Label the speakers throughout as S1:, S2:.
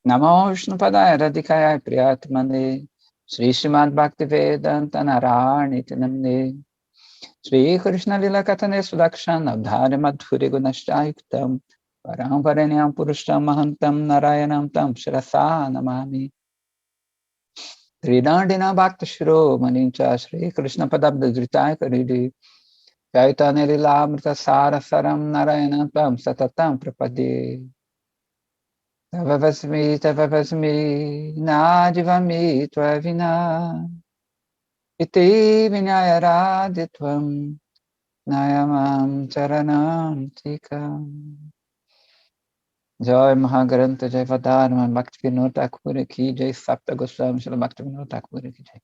S1: Namo Vishnupadaya Radhikaya Priyatmane Shri Srimad Bhaktivedanta Narayana Namne Shri Krishna Lila Katane Sudakshana Abdhari Madhuri Gunashayuktam Paramparanyam Purusham Mahantam Narayanam Tam Shirasa Namami Tridandina Bhakta Shiro Manincha Shri Krishna Padabda Dhritaya Karidi Chaitanya Lila Amrita Sara Saram Narayanam Tam Satatam Prapade Tavavasmi Nadivami Tvavina Iti Vinayaraditvam Nayamam Charanam Tikam Jai Mahagranta Jai Vadarman Bhakti Vinod Thakur Ki Jai Sapta Goswami Srila Bhakti Vinod Thakur Ki Jai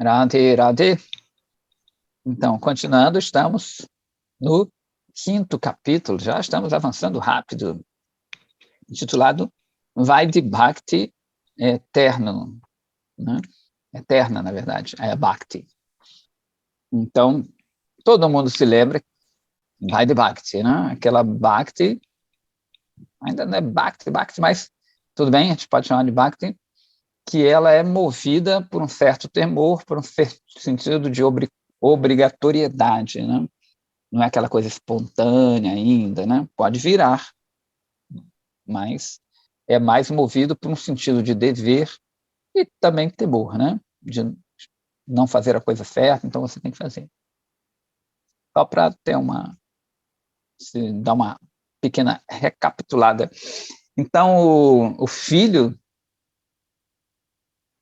S1: Radhe Radhe. Então, continuando, estamos no 5º capítulo, já estamos avançando rápido, intitulado Vaidhi Bhakti Eterno, né? Eterna, na verdade, é Bhakti. Então, todo mundo se lembra Vaidhi Bhakti, né? Aquela Bhakti, ainda não é Bhakti, mas tudo bem, a gente pode chamar de Bhakti, que ela é movida por um certo temor, por um certo sentido de obrigatoriedade, né? Não é aquela coisa espontânea ainda, né? Pode virar, mas é mais movido por um sentido de dever e também temor, né? De não fazer a coisa certa, então você tem que fazer. Só para ter dar uma pequena recapitulada. Então, o filho,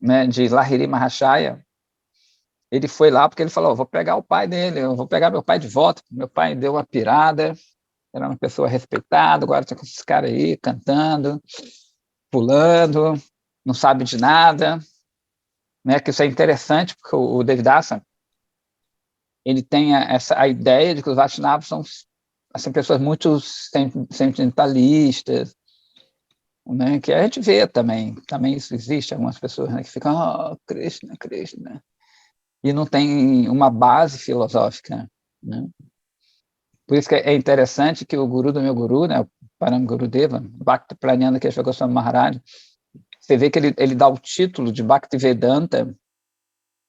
S1: né, de Lahiri Mahashaya, ele foi lá porque ele falou, vou pegar o pai dele, eu vou pegar meu pai de volta. Meu pai deu uma pirada, era uma pessoa respeitada, agora está com esses caras aí cantando, pulando, não sabe de nada, né? Que isso é interessante, porque o Devidasa, ele tem a ideia de que os Vaishnavas são assim, pessoas muito sentimentalistas, né? Que a gente vê também isso existe, algumas pessoas, né, que ficam, oh, Krishna, Krishna, e não tem uma base filosófica, né? Por isso que é interessante que o guru do meu guru, né, o Param Gurudeva, Bhakti Prananda Keshava Goswami Maharaj, você vê que ele dá o título de Bhaktivedanta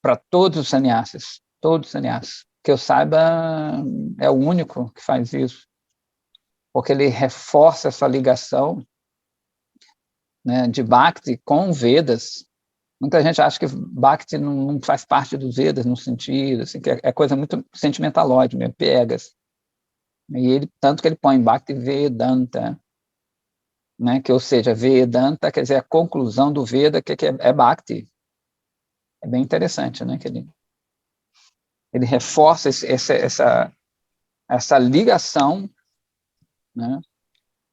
S1: para todos os sannyasis, todos os sannyasis. Que eu saiba, é o único que faz isso, porque ele reforça essa ligação, né, de Bhakti com Vedas. Muita gente acha que Bhakti não faz parte dos Vedas, no sentido, assim, que é coisa muito sentimentalóide mesmo, piegas. E ele, tanto que ele põe Bhakti Vedanta, né, que, ou seja, Vedanta quer dizer a conclusão do Veda, que é Bhakti. É bem interessante, né, que ele reforça essa ligação, né,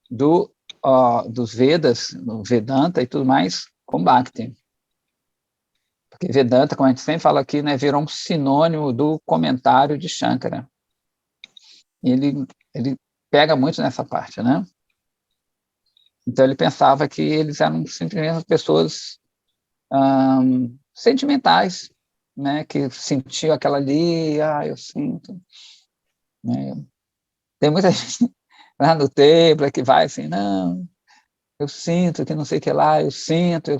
S1: dos Vedas, do Vedanta e tudo mais, com Bhakti. Porque Vedanta, como a gente sempre fala aqui, né, virou um sinônimo do comentário de Shankara. E ele pega muito nessa parte, né? Então ele pensava que eles eram simplesmente pessoas sentimentais, né, que sentiam aquela ali, eu sinto, né? Tem muita gente lá no templo que vai assim, não, eu sinto que não sei o que lá, eu sinto.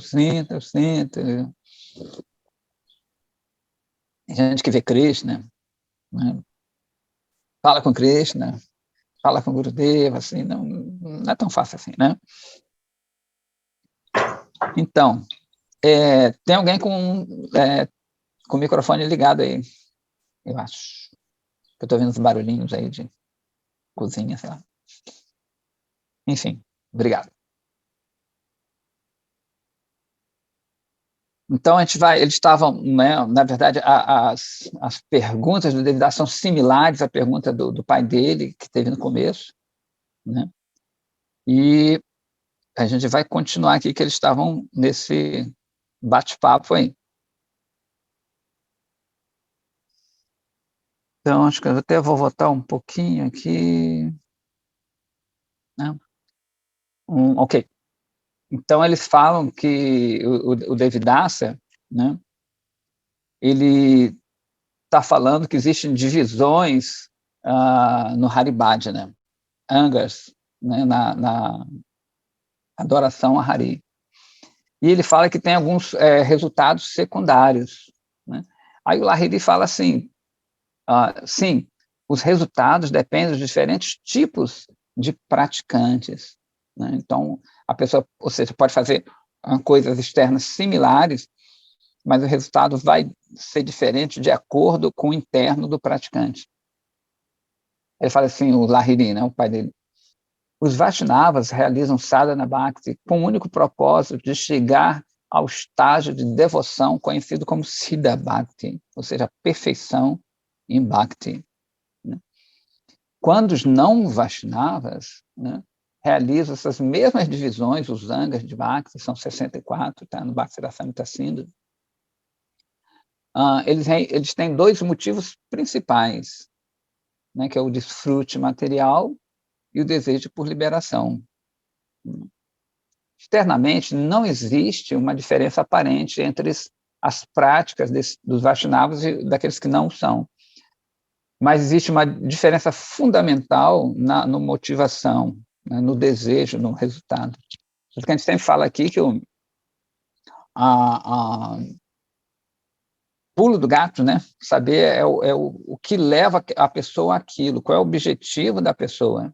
S1: Tem gente que vê Krishna, né? Fala com Krishna, fala com Gurudeva, assim, não é tão fácil assim, né? Então, tem alguém com o microfone ligado aí, eu acho. Eu estou vendo os barulhinhos aí de cozinha, sei lá. Enfim, obrigado. Então, eles estavam, né, na verdade, as perguntas do Devidasa são similares à pergunta do pai dele, que teve no começo, né? E a gente vai continuar aqui, que eles estavam nesse bate-papo aí. Então, acho que eu até vou voltar um pouquinho aqui. Né? Ok. Então, eles falam que o Devidasa, né, ele está falando que existem divisões no Haribhajana, né? Angas, né, adoração a Hari. E ele fala que tem alguns resultados secundários, né? Aí o Lahiri fala assim, sim, os resultados dependem dos diferentes tipos de praticantes, né? Então, a pessoa, ou seja, pode fazer coisas externas similares, mas o resultado vai ser diferente de acordo com o interno do praticante. Ele fala assim, o Lahiri, né, o pai dele, os Vaishnavas realizam sadhana bhakti com o único propósito de chegar ao estágio de devoção conhecido como Siddha Bhakti, ou seja, a perfeição em Bhakti, né? Quando os não Vaishnavas, né, realizam essas mesmas divisões, os Angas de Bhakti, são 64, tá, no Bhakti Rasamrita Sindhu, eles têm dois motivos principais, né, que é o desfrute material e o desejo por liberação. Externamente, não existe uma diferença aparente entre as práticas dos Vaishnavas e daqueles que não são. Mas existe uma diferença fundamental na motivação, né, no desejo, no resultado. Por isso que a gente sempre fala aqui que o pulo do gato, né? Saber o que leva a pessoa àquilo, qual é o objetivo da pessoa.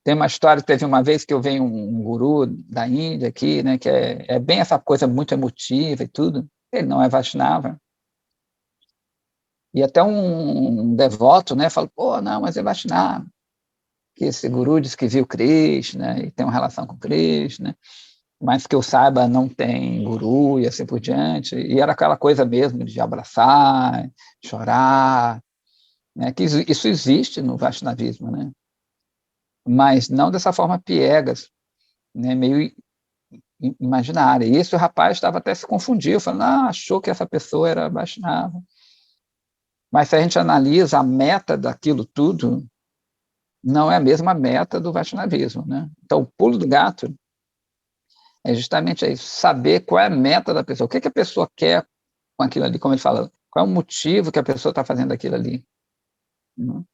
S1: Tem uma história, teve uma vez que eu vi um guru da Índia aqui, né, que é bem essa coisa muito emotiva e tudo. Ele não é Vaishnava. E até um devoto, né, falou, pô, não, mas é Vaishnava. Que esse guru diz que viu Krishna e tem uma relação com Krishna, mas que eu saiba não tem guru e assim por diante. E era aquela coisa mesmo de abraçar, chorar, né, que isso existe no Vaishnavismo, né? Mas não dessa forma piegas, né, meio imaginária. E esse o rapaz estava até se confundiu, falando, achou que essa pessoa era Vaishnava. Mas se a gente analisa a meta daquilo tudo, não é a mesma meta do Vaishnavismo, né? Então, o pulo do gato é justamente isso, saber qual é a meta da pessoa, o que a pessoa quer com aquilo ali, como ele fala, qual é o motivo que a pessoa está fazendo aquilo ali. Né?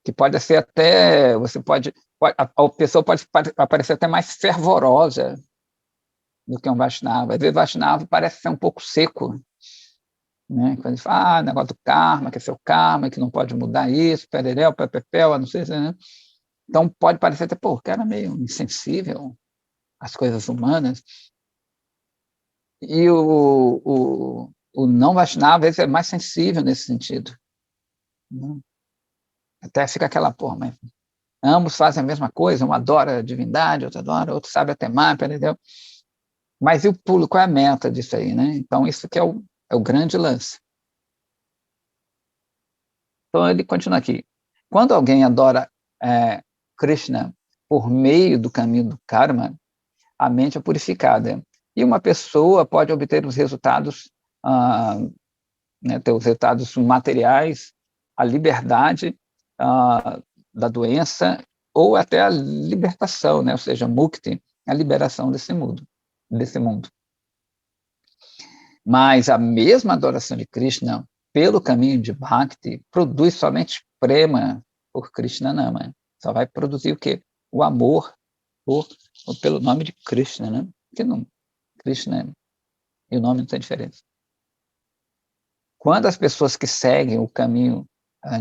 S1: Que pode ser até, a pessoa pode aparecer até mais fervorosa do que um Vaishnava. Às vezes o Vaishnava parece ser um pouco seco, né? Quando ele fala, negócio do karma, que é seu karma, que não pode mudar isso, pererel, pepepel, não sei se... Né? Então pode parecer até, pô, o cara é meio insensível às coisas humanas. E o não Vaishnava, às vezes, é mais sensível nesse sentido. Né? Até fica aquela, pô, mas ambos fazem a mesma coisa, um adora a divindade, outro adora, outro sabe até mais, entendeu? Mas e o pulo, qual é a meta disso aí, né? Então, isso que é o grande lance. Então, ele continua aqui. Quando alguém adora Krishna por meio do caminho do karma, a mente é purificada. E uma pessoa pode obter os resultados, né, ter os resultados materiais, a liberdade da doença, ou até a libertação, né? Ou seja, mukti, a liberação desse mundo. Mas a mesma adoração de Krishna, pelo caminho de Bhakti, produz somente prema por Krishna Nama. Só vai produzir o quê? O amor pelo nome de Krishna, né? Porque não, Krishna e o nome não tem diferença. Quando as pessoas que seguem o caminho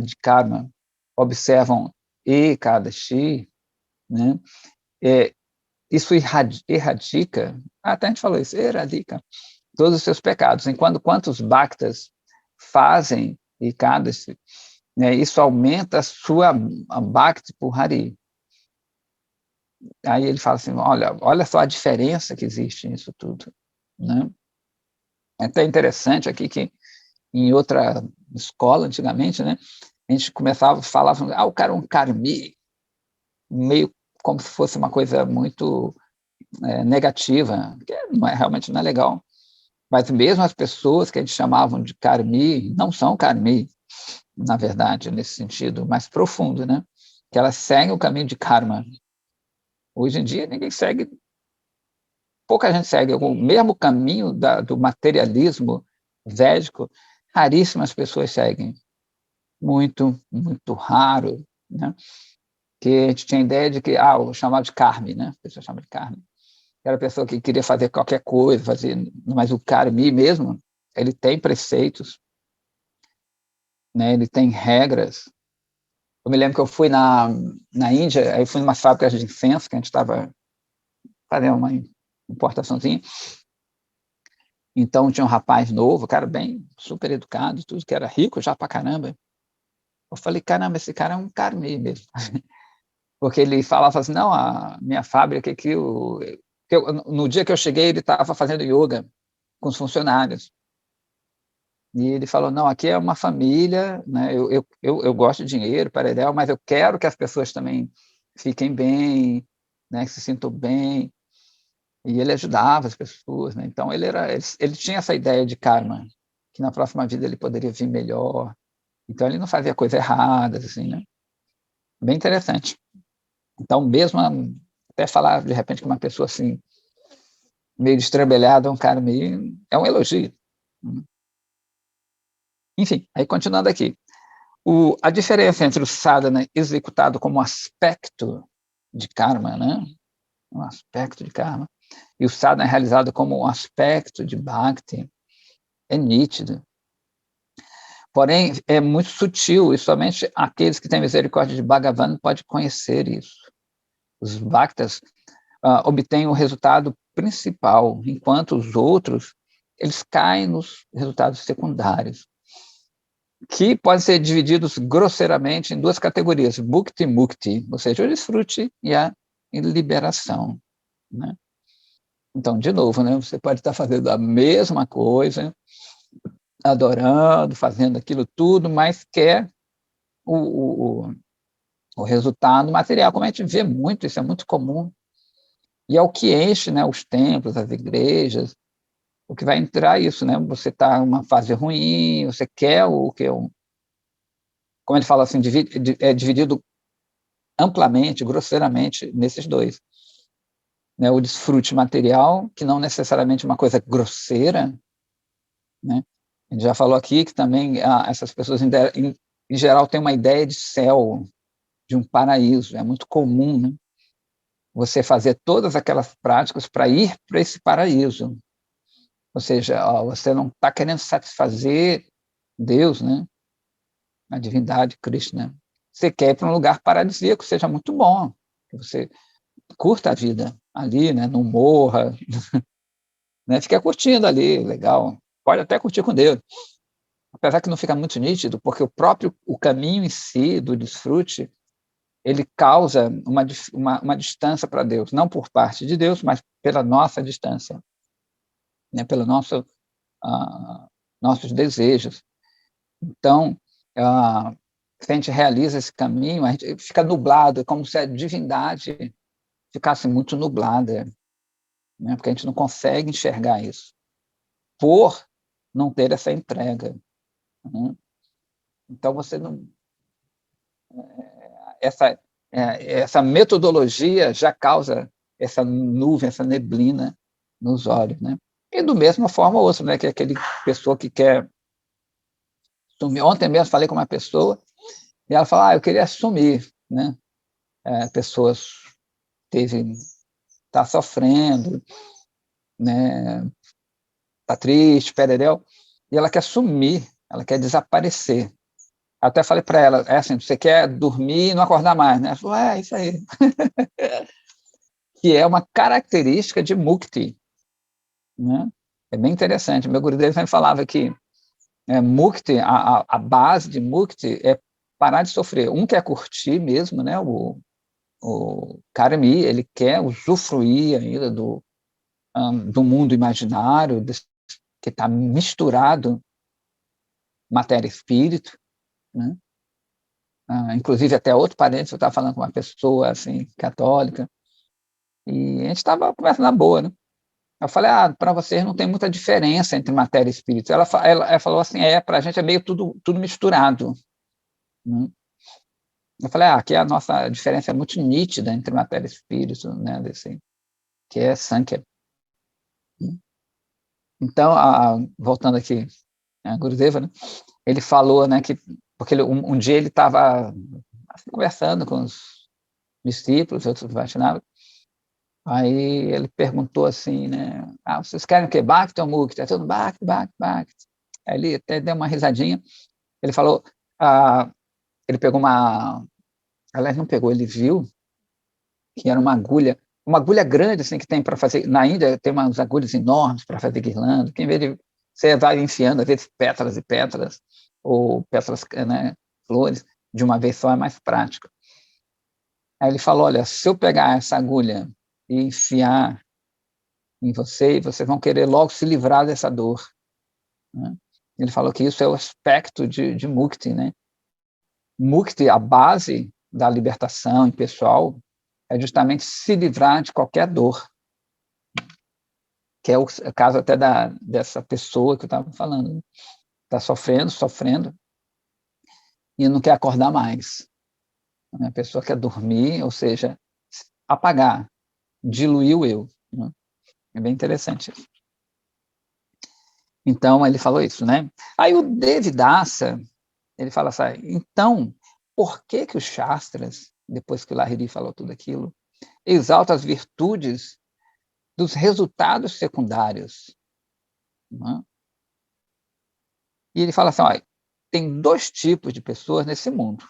S1: de karma observam Ekadashi, né? Isso erradica, até a gente falou isso, erradica todos os seus pecados. Enquanto quantos bhaktas fazem Ekadashi, né, isso aumenta a bhakti por Hari. Aí ele fala assim, olha só a diferença que existe nisso tudo. Né? É até interessante aqui que em outra escola, antigamente, né, a gente começava a falar, o cara é um karmi, meio como se fosse uma coisa muito negativa, que realmente não é legal. Mas mesmo as pessoas que a gente chamavam de karmi, não são karmi, na verdade, nesse sentido mais profundo, né? Que elas seguem o caminho de karma. Hoje em dia, ninguém segue, pouca gente segue o mesmo caminho do materialismo védico, raríssimas pessoas seguem. Muito, muito raro, né? que a gente tinha a ideia de que, o chamado de Karmi, né? A pessoa chama de Karmi. Era a pessoa que queria fazer qualquer coisa, mas o Karmi mesmo, ele tem preceitos, né? Ele tem regras. Eu me lembro que eu fui na Índia, aí fui numa fábrica de incenso, que a gente estava fazendo uma importaçãozinha. Então tinha um rapaz novo, cara bem super educado, tudo, que era rico já pra caramba. Eu falei, caramba, esse cara é um Karmi mesmo. Porque ele falava assim, não, a minha fábrica aqui, no dia que eu cheguei, ele estava fazendo yoga com os funcionários. E ele falou, não, aqui é uma família, né? Eu gosto de dinheiro, paredel, mas eu quero que as pessoas também fiquem bem, né? Que se sintam bem. E ele ajudava as pessoas, né? Então ele tinha essa ideia de karma, que na próxima vida ele poderia vir melhor. Então ele não fazia coisas erradas, assim, né? Bem interessante. Então, mesmo até falar de repente com uma pessoa assim, meio destrambelhada, um cara meio. É um elogio. Enfim, aí continuando aqui. A diferença entre o sadhana executado como aspecto de karma, né? Um aspecto de karma, e o sadhana realizado como um aspecto de bhakti é nítido. Porém, é muito sutil e somente aqueles que têm misericórdia de Bhagavan podem conhecer isso. Os bhaktas obtêm o resultado principal, enquanto os outros eles caem nos resultados secundários, que podem ser divididos grosseiramente em duas categorias, bhukti e mukti, ou seja, o desfrute e a liberação, né? Então, de novo, né, você pode estar fazendo a mesma coisa, adorando, fazendo aquilo tudo, mas quer o resultado material, como a gente vê muito, isso é muito comum, e é o que enche, né, os templos, as igrejas, o que vai entrar isso, né? Você está em uma fase ruim, você quer o que como ele fala assim, é dividido amplamente, grosseiramente nesses dois, né? O desfrute material, que não necessariamente é uma coisa grosseira, né? A gente já falou aqui que também essas pessoas em geral têm uma ideia de céu, de um paraíso, é muito comum, né? Você fazer todas aquelas práticas para ir para esse paraíso. Ou seja, você não está querendo satisfazer Deus, né? A divindade, Krishna. Você quer ir para um lugar paradisíaco, seja muito bom, que você curta a vida ali, né? Não morra, né? Fica curtindo ali, legal. Pode até curtir com Deus. Apesar que não fica muito nítido, porque o caminho em si do desfrute, ele causa uma distância para Deus, não por parte de Deus, mas pela nossa distância, né? Pelo nossos desejos. Então, se a gente realiza esse caminho, a gente fica nublado, é como se a divindade ficasse muito nublada, né? Porque a gente não consegue enxergar isso, por não ter essa entrega, né? Então, você não... Essa metodologia já causa essa nuvem, essa neblina nos olhos, né? E do mesma forma outra, né? Que é aquele pessoa que quer sumir. Ontem mesmo falei com uma pessoa e ela falou, eu queria sumir, né? Pessoas está sofrendo, né? Está triste, pererel, e ela quer sumir, ela quer desaparecer. Até falei para ela, assim, você quer dormir e não acordar mais, né? Ela falou, isso aí. Que é uma característica de mukti, né? É bem interessante. Meu Gurudev sempre falava que mukti, a base de mukti é parar de sofrer. Um quer curtir mesmo, né? O karmi, ele quer usufruir ainda do mundo imaginário, que está misturado matéria e espírito, né? Inclusive até outro parente, eu estava falando com uma pessoa assim católica e a gente estava conversando na boa, né? Eu falei, para vocês não tem muita diferença entre matéria e espírito. Ela falou assim, para a gente é meio tudo misturado, né? Eu falei, aqui a nossa diferença é muito nítida entre matéria e espírito, né? Que é Sankhya. Então, voltando aqui, a Gurudeva, né? Ele falou, né, que porque um dia ele estava conversando com discípulos, outros Vaishnavas. Aí ele perguntou assim, né? Vocês querem o quê? Bhakti ou Mukti? É tudo Bhakti, Bhakti, Bhakti. Aí ele até deu uma risadinha. Ele falou, ele pegou uma... Aliás, não pegou, ele viu que era uma agulha grande assim que tem para fazer. Na Índia tem umas agulhas enormes para fazer guirlanda, que em vez de você vai enfiando, às vezes, pétalas e pétalas, ou pétalas, né, flores, de uma vez só é mais prático. Aí ele falou, olha, se eu pegar essa agulha e enfiar em vocês vão querer logo se livrar dessa dor. Né? Ele falou que isso é o aspecto de Mukti, né? Mukti, a base da libertação pessoal, é justamente se livrar de qualquer dor, que é o caso até dessa pessoa que eu estava falando. Está sofrendo, e não quer acordar mais. A pessoa quer dormir, ou seja, apagar, diluir o eu. Né? É bem interessante isso. Então, ele falou isso, né? Aí o Devidasa, ele fala assim, então, por que os Shastras, depois que o Lahiri falou tudo aquilo, exaltam as virtudes dos resultados secundários? Né? E ele fala assim, olha, tem dois tipos de pessoas nesse mundo.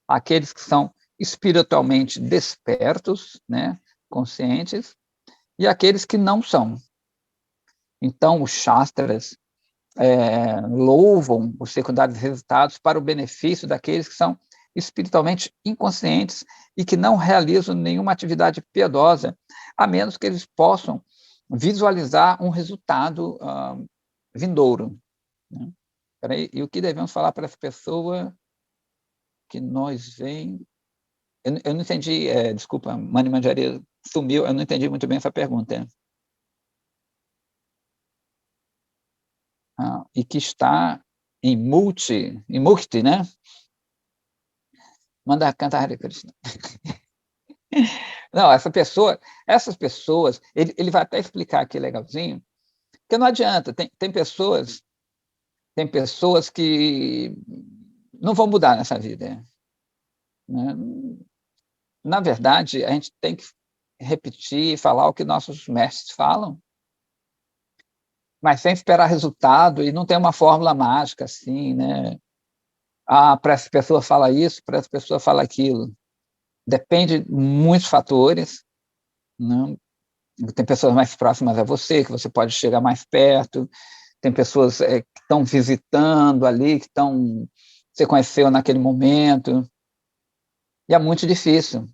S1: Aqueles que são espiritualmente despertos, né, conscientes, e aqueles que não são. Então, os Shastras louvam os secundários resultados para o benefício daqueles que são espiritualmente inconscientes e que não realizam nenhuma atividade piedosa, a menos que eles possam visualizar um resultado vindouro. Né? E o que devemos falar para essa pessoa que nós vem... Eu não entendi, desculpa, Mani Manjari sumiu, eu não entendi muito bem essa pergunta. E que está em Mukti, né? Manda cantar Hare Krishna. Não, essas pessoas, ele vai até explicar aqui legalzinho, que não adianta, tem pessoas que não vão mudar nessa vida. Né? Na verdade, a gente tem que repetir e falar o que nossos mestres falam, mas sem esperar resultado, e não tem uma fórmula mágica assim, né? Para essa pessoa fala isso, para essa pessoa fala aquilo. Depende de muitos fatores, né? Tem pessoas mais próximas a você, que você pode chegar mais perto, tem pessoas que estão visitando ali, que você conheceu naquele momento, e é muito difícil.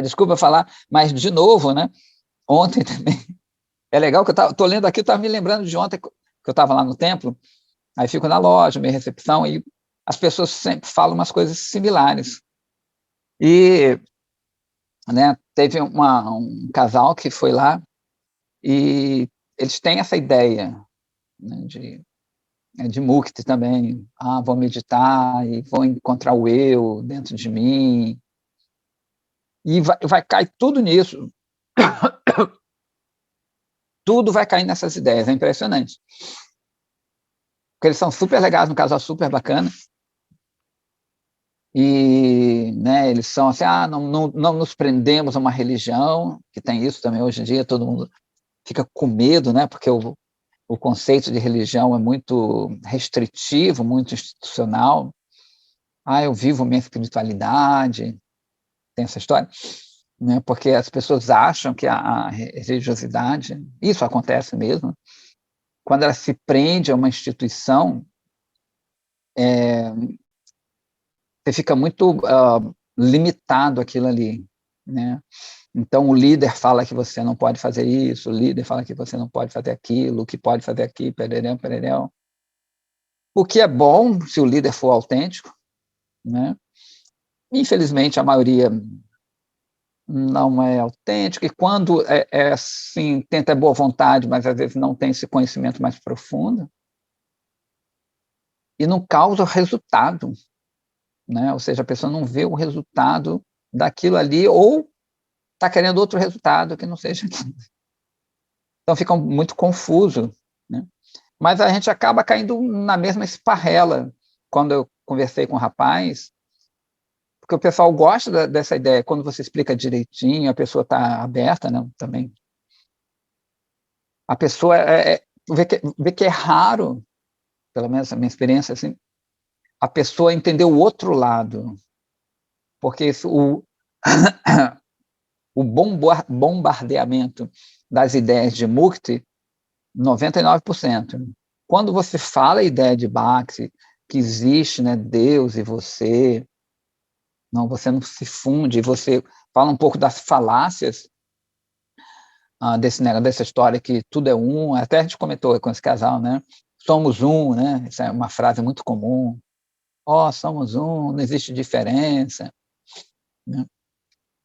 S1: Desculpa falar, mas, de novo, né? Ontem também, é legal que eu estou lendo aqui, eu estava me lembrando de ontem, que eu estava lá no templo, aí fico na loja, minha recepção, e as pessoas sempre falam umas coisas similares. E, né, teve um casal que foi lá, e eles têm essa ideia, né, de Mukti também. Vou meditar e vou encontrar o eu dentro de mim. E vai cair tudo nisso. Tudo vai cair nessas ideias, é impressionante. Porque eles são super legais, um casal super bacana. E, né, eles são assim, não nos prendemos a uma religião, que tem isso também hoje em dia, todo mundo fica com medo, né, porque o conceito de religião é muito restritivo, muito institucional. Eu vivo minha espiritualidade, tem essa história, né? Porque as pessoas acham que a religiosidade, isso acontece mesmo, quando ela se prende a uma instituição, você fica muito limitado àquilo ali, né? Então, o líder fala que você não pode fazer isso, o líder fala que você não pode fazer aquilo, que pode fazer aqui, pererão, pererão. O que é bom, se o líder for autêntico, né? Infelizmente, a maioria não é autêntico, e quando assim, tenta boa vontade, mas às vezes não tem esse conhecimento mais profundo, e não causa resultado, né? Ou seja, a pessoa não vê o resultado daquilo ali, ou está querendo outro resultado que não seja aquilo. Então fica muito confuso, né? Mas a gente acaba caindo na mesma esparrela. Quando eu conversei com o rapaz, porque o pessoal gosta dessa ideia, quando você explica direitinho, a pessoa está aberta, né, também. A pessoa vê que é raro, pelo menos a minha experiência, assim, a pessoa entender o outro lado, porque o bombardeamento das ideias de Mukti, 99%. Quando você fala a ideia de Bhakti, que existe, né, Deus e você não se funde, você fala um pouco das falácias dessa história que tudo é um, até a gente comentou com esse casal, né? Somos um, né? Essa é uma frase muito comum. Somos um, não existe diferença, né?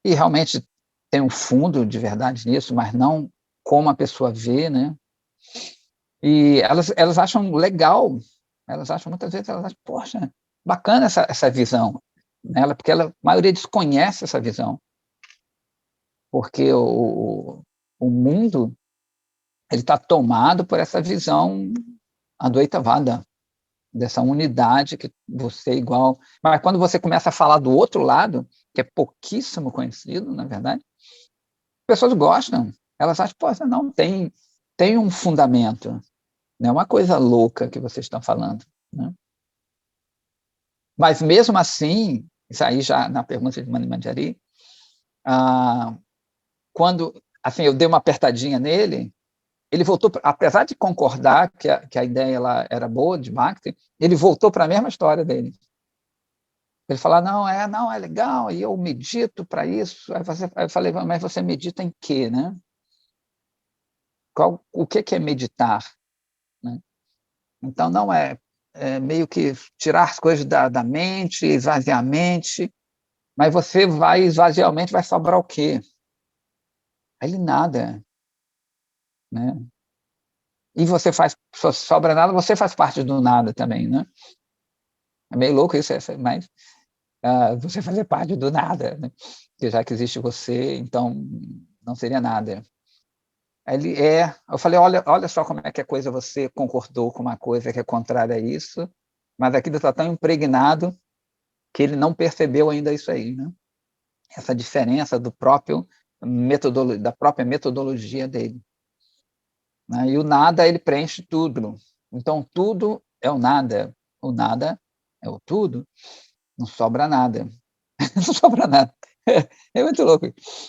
S1: E realmente tem um fundo de verdade nisso, mas não como a pessoa vê, né? E elas acham legal, muitas vezes, elas acham, poxa, bacana essa visão, né? Porque a maioria desconhece essa visão, porque o mundo ele está tomado por essa visão advaitavada, dessa unidade que você é igual. Mas quando você começa a falar do outro lado, que é pouquíssimo conhecido, na verdade, as pessoas gostam. Elas acham, pô, não, tem um fundamento. Não é uma coisa louca que vocês estão falando, né? Mas, mesmo assim, isso aí já na pergunta de Mani Manjari, quando assim, eu dei uma apertadinha nele, ele voltou, apesar de concordar que a ideia ela era boa, de Bhakti, ele voltou para a mesma história dele. Ele falou, não, é legal, e eu medito para isso. Aí eu falei, mas você medita em quê, né? O que é meditar? Né? Então, não é meio que tirar as coisas da mente, esvaziar a mente, mas você vai esvaziar a mente, vai sobrar o quê? Aí ele nada, né? E você sobra nada, você faz parte do nada também, né? É meio louco isso, mas você fazer parte do nada, né? Porque já que existe você, então não seria nada. Eu falei, olha só como é que a coisa, você concordou com uma coisa que é contrária a isso, mas aquilo está tão impregnado que ele não percebeu ainda isso aí, né? Essa diferença da própria metodologia dele. Né? E o nada, ele preenche tudo. Então, tudo é o nada é o tudo, não sobra nada. Não sobra nada. É muito louco.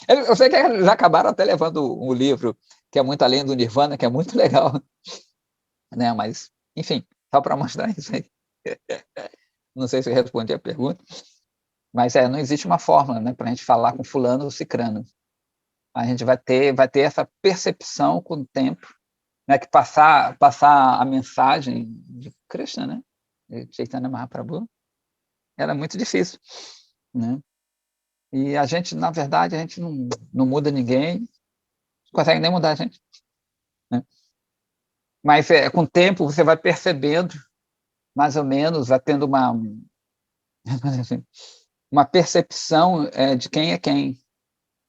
S1: Eu sei que já acabaram até levando um livro que é muito além do Nirvana, que é muito legal, né? Mas, enfim, só para mostrar isso aí. Não sei se eu respondi a pergunta, mas não existe uma fórmula, né, para a gente falar com fulano ou cicrano. A gente vai ter essa percepção com o tempo, né, que passar a mensagem de Krishna, né, de Chaitanya Mahaprabhu, era muito difícil, né? E a gente, na verdade, a gente não muda ninguém, não consegue nem mudar a gente, né? Mas com o tempo você vai percebendo, mais ou menos, vai tendo uma percepção de quem é quem,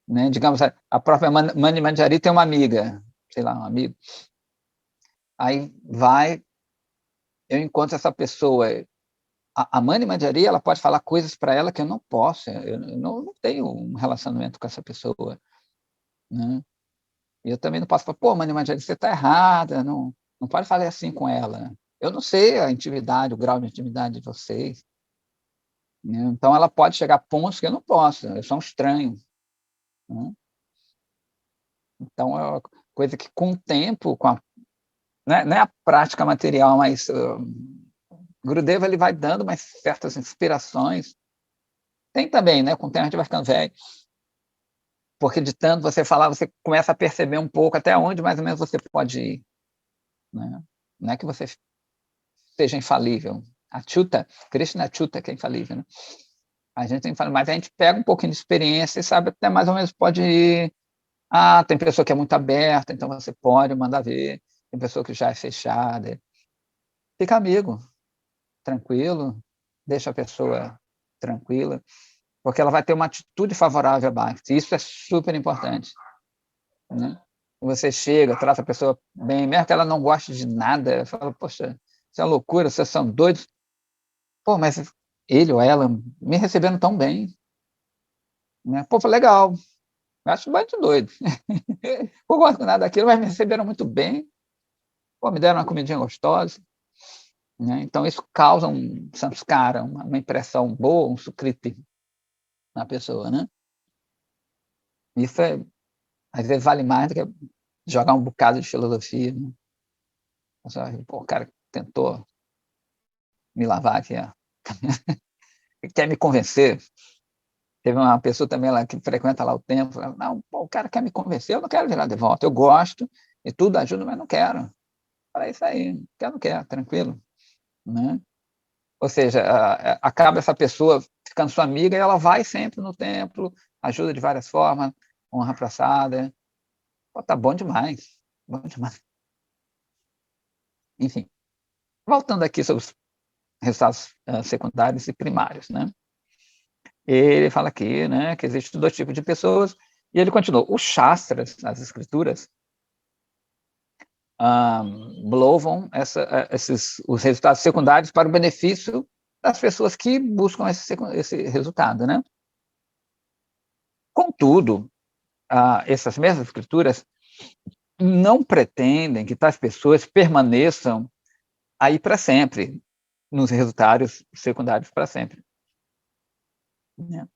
S1: né? Digamos, a própria Mani Manjari tem uma amiga, sei lá, um amigo. Aí eu encontro essa pessoa. A Mani Manjari, ela pode falar coisas para ela que eu não posso. Eu não tenho um relacionamento com essa pessoa, né? E eu também não posso falar, pô, Mani Manjari, você está errada, não pode falar assim com ela. Eu não sei a intimidade, o grau de intimidade de vocês, né? Então, ela pode chegar a pontos que eu não posso, eu sou um estranho, né? Então, é uma coisa que, com o tempo, não é a prática material, mas Gurudeva, ele vai dando umas certas inspirações. Tem também, né? Com o tempo a gente vai ficando velho, porque de tanto você falar, você começa a perceber um pouco até onde mais ou menos você pode ir, né? Não é que você seja infalível. Achuta, Krishna Achuta, que é infalível, né? A gente tem que falar, mas a gente pega um pouquinho de experiência e sabe até mais ou menos pode ir. Tem pessoa que é muito aberta, então você pode mandar ver. Tem pessoa que já é fechada. Fica amigo, tranquilo, deixa a pessoa tranquila, porque ela vai ter uma atitude favorável a Bhakti. Isso é super importante, né? Você chega, trata a pessoa bem, mesmo que ela não goste de nada, fala, poxa, isso é uma loucura, vocês são doidos. Pô, mas ele ou ela me receberam tão bem, Né? Pô, foi legal, eu acho bastante doido. Não gosto com nada daquilo, mas me receberam muito bem, pô, me deram uma comidinha gostosa. Né? Então, isso causa um samskara, uma impressão boa, um sukriti na pessoa. Né? Isso, às vezes, vale mais do que jogar um bocado de filosofia. Né? Pô, o cara tentou me lavar aqui, ó. Quer me convencer. Teve uma pessoa também lá que frequenta lá o templo. Ela, não, pô, o cara quer me convencer, eu não quero virar devoto. Eu gosto e tudo ajuda, mas não quero. Para isso aí, quer, não quer, tranquilo. Né? Ou seja, acaba essa pessoa ficando sua amiga e ela vai sempre no templo, ajuda de várias formas, honra praçada. Pô, tá bom demais, bom demais. Enfim, voltando aqui sobre os resultados secundários e primários, né? Ele fala aqui, né, que existem dois tipos de pessoas, e ele continua, os shastras, as escrituras, louvam os resultados secundários para o benefício das pessoas que buscam esse resultado, né? Contudo, essas mesmas escrituras não pretendem que tais pessoas permaneçam aí para sempre, nos resultados secundários para sempre. Né?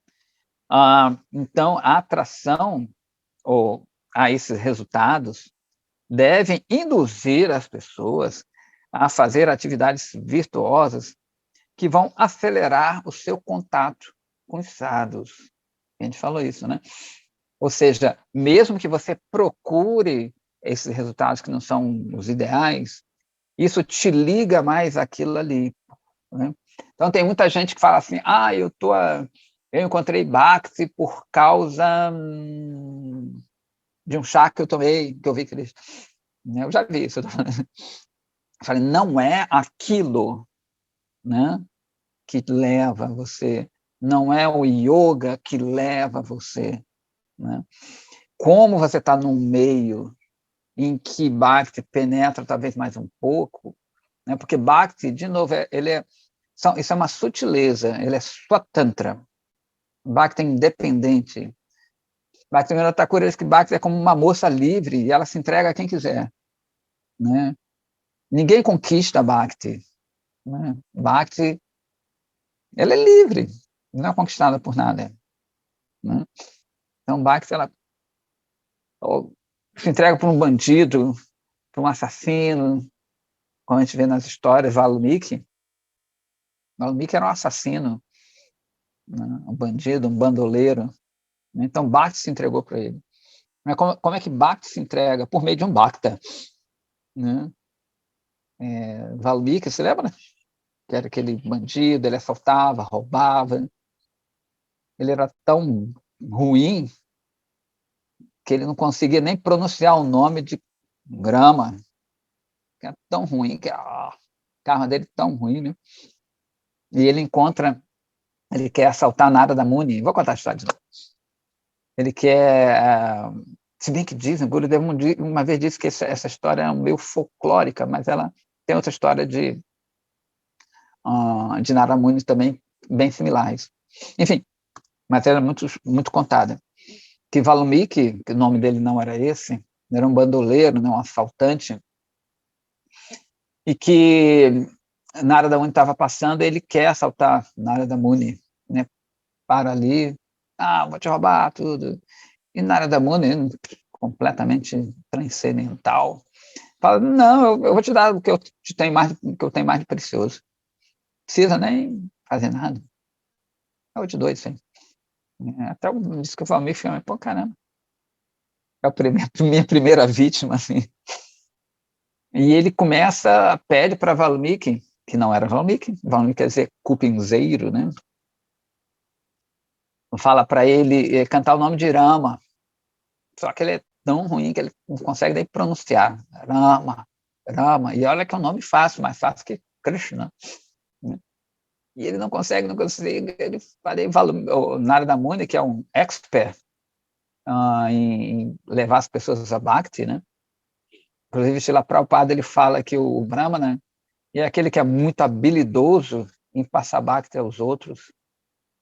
S1: Então, a atração ou a esses resultados devem induzir as pessoas a fazer atividades virtuosas que vão acelerar o seu contato com os sadhus. A gente falou isso, né? Ou seja, mesmo que você procure esses resultados que não são os ideais, isso te liga mais àquilo ali. Né? Então, tem muita gente que fala assim, eu encontrei Bhakti por causa de um chá que eu tomei, que eu vi que eles... Eu já vi isso. Eu falei, não é aquilo, né, que leva você, não é o yoga que leva você. Né? Como você está num meio em que Bhakti penetra talvez mais um pouco, né? Porque Bhakti, de novo, isso é uma sutileza, ele é swatantra. Bhakti é independente. Bhaktivinoda Thakur diz que Bhakti é como uma moça livre e ela se entrega a quem quiser. Né? Ninguém conquista Bhakti. Né? Bhakti, ela é livre, não é conquistada por nada. Né? Então, Bhakti, ela se entrega para um bandido, para um assassino, como a gente vê nas histórias, Valmiki era um assassino, né? Um bandido, um bandoleiro. Né? Então, Bhakti se entregou para ele. Mas como é que Bhakti se entrega? Por meio de um Bhakta. Né? Valmiki, você lembra? Que era aquele bandido, ele assaltava, roubava. Ele era tão ruim que ele não conseguia nem pronunciar o nome de grama. Que é tão ruim, que o carro dele é tão ruim, né? E ele quer assaltar Narada Muni. Vou contar a história de novo. Ele quer... se bem que dizem, Gurudev uma vez disse que essa história é meio folclórica, mas ela tem outra história de Narada Muni também bem similares. Enfim, mas era muito, muito contada. Que Valmiki, que o nome dele não era esse, era um bandoleiro, né, um assaltante, e que Narada Muni estava passando, ele quer assaltar Narada Muni, né, para ali, vou te roubar tudo. E Narada Muni, completamente transcendental, fala, não, eu vou te dar o que eu tenho mais de precioso. Não precisa nem fazer nada. Eu te dou isso aí. Até disse que eu falei, pô, caramba, é a minha primeira vítima, assim. E ele pede para Valmiki, que não era Valmiki quer dizer cupinzeiro, né? Fala para ele cantar o nome de Rama, só que ele é tão ruim que ele não consegue nem pronunciar. Rama, Rama, e olha que é um nome fácil, mais fácil que Krishna. Né? E ele não consegue, ele o Narada Muni, que é um expert em levar as pessoas a Bhakti, né? Inclusive, Srila Prabhupada, ele fala que o Brahmana é aquele que é muito habilidoso em passar Bhakti aos outros.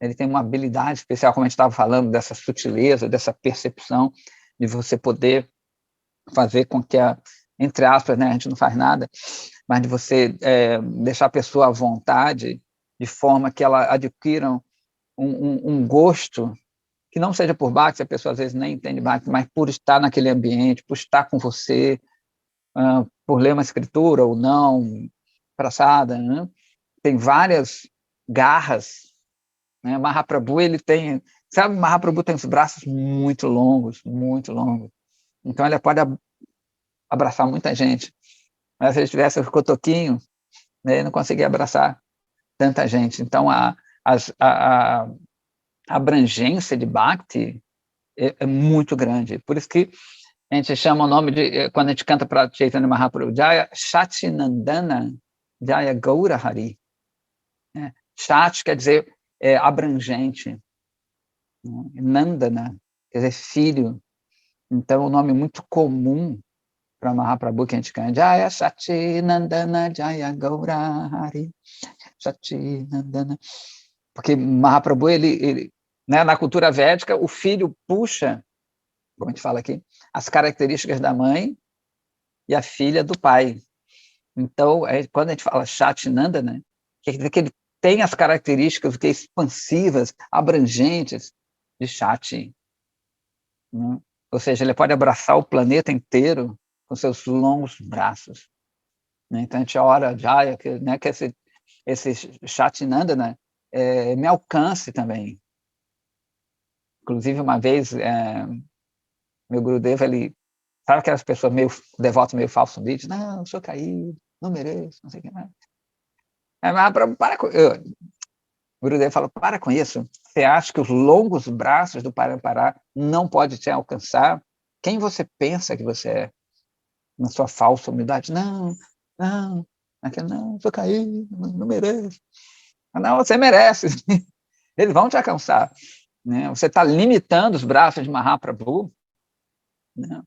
S1: ele tem uma habilidade especial, como a gente estava falando, dessa sutileza, dessa percepção, de você poder fazer com que, entre aspas, né, a gente não faz nada, mas de você deixar a pessoa à vontade, de forma que ela adquira um gosto, que não seja por Bhakti, a pessoa às vezes nem entende Bhakti, mas por estar naquele ambiente, por estar com você, por ler uma escritura ou não, praçada, né? Tem várias garras, né? Mahaprabhu, ele tem, sabe, Mahaprabhu tem os braços muito longos, então ele pode abraçar muita gente, mas se ele tivesse o cotoquinho, né, ele não conseguia abraçar tanta gente, então a abrangência de Bhakti é muito grande, por isso que a gente chama o nome de, quando a gente canta para Chaitanya Mahaprabhu, Jaya Shatinandana Jaya Gaura Hari. Shat quer dizer abrangente, né? Nandana quer dizer filho. Então, é um nome muito comum para Mahaprabhu que a gente canta. Jaya Shatinandana Jaya Gaura Hari. Shatinandana. Porque Mahaprabhu, ele né, na cultura védica, o filho puxa, como a gente fala aqui, as características da mãe e a filha do pai. Então, quando a gente fala Shatinandana, quer dizer que ele tem as características expansivas, abrangentes de Shati. Né? Ou seja, ele pode abraçar o planeta inteiro com seus longos braços. Né? Então, a gente ora, Jaya, que esse Shatinandana me alcance também. Inclusive, uma vez, meu Gurudeva, ele sabe aquelas pessoas meio devotas, meio falso vídeo? Não, sou caído, não mereço, não sei o que mais. Mas para com... O Gurudeva fala, para com isso. Você acha que os longos braços do Parampará não podem te alcançar? Quem você pensa que você é? Na sua falsa humildade? Não, sou caído, não mereço. Não, você merece. Eles vão te alcançar. Né? Você está limitando os braços de Mahaprabhu. Né?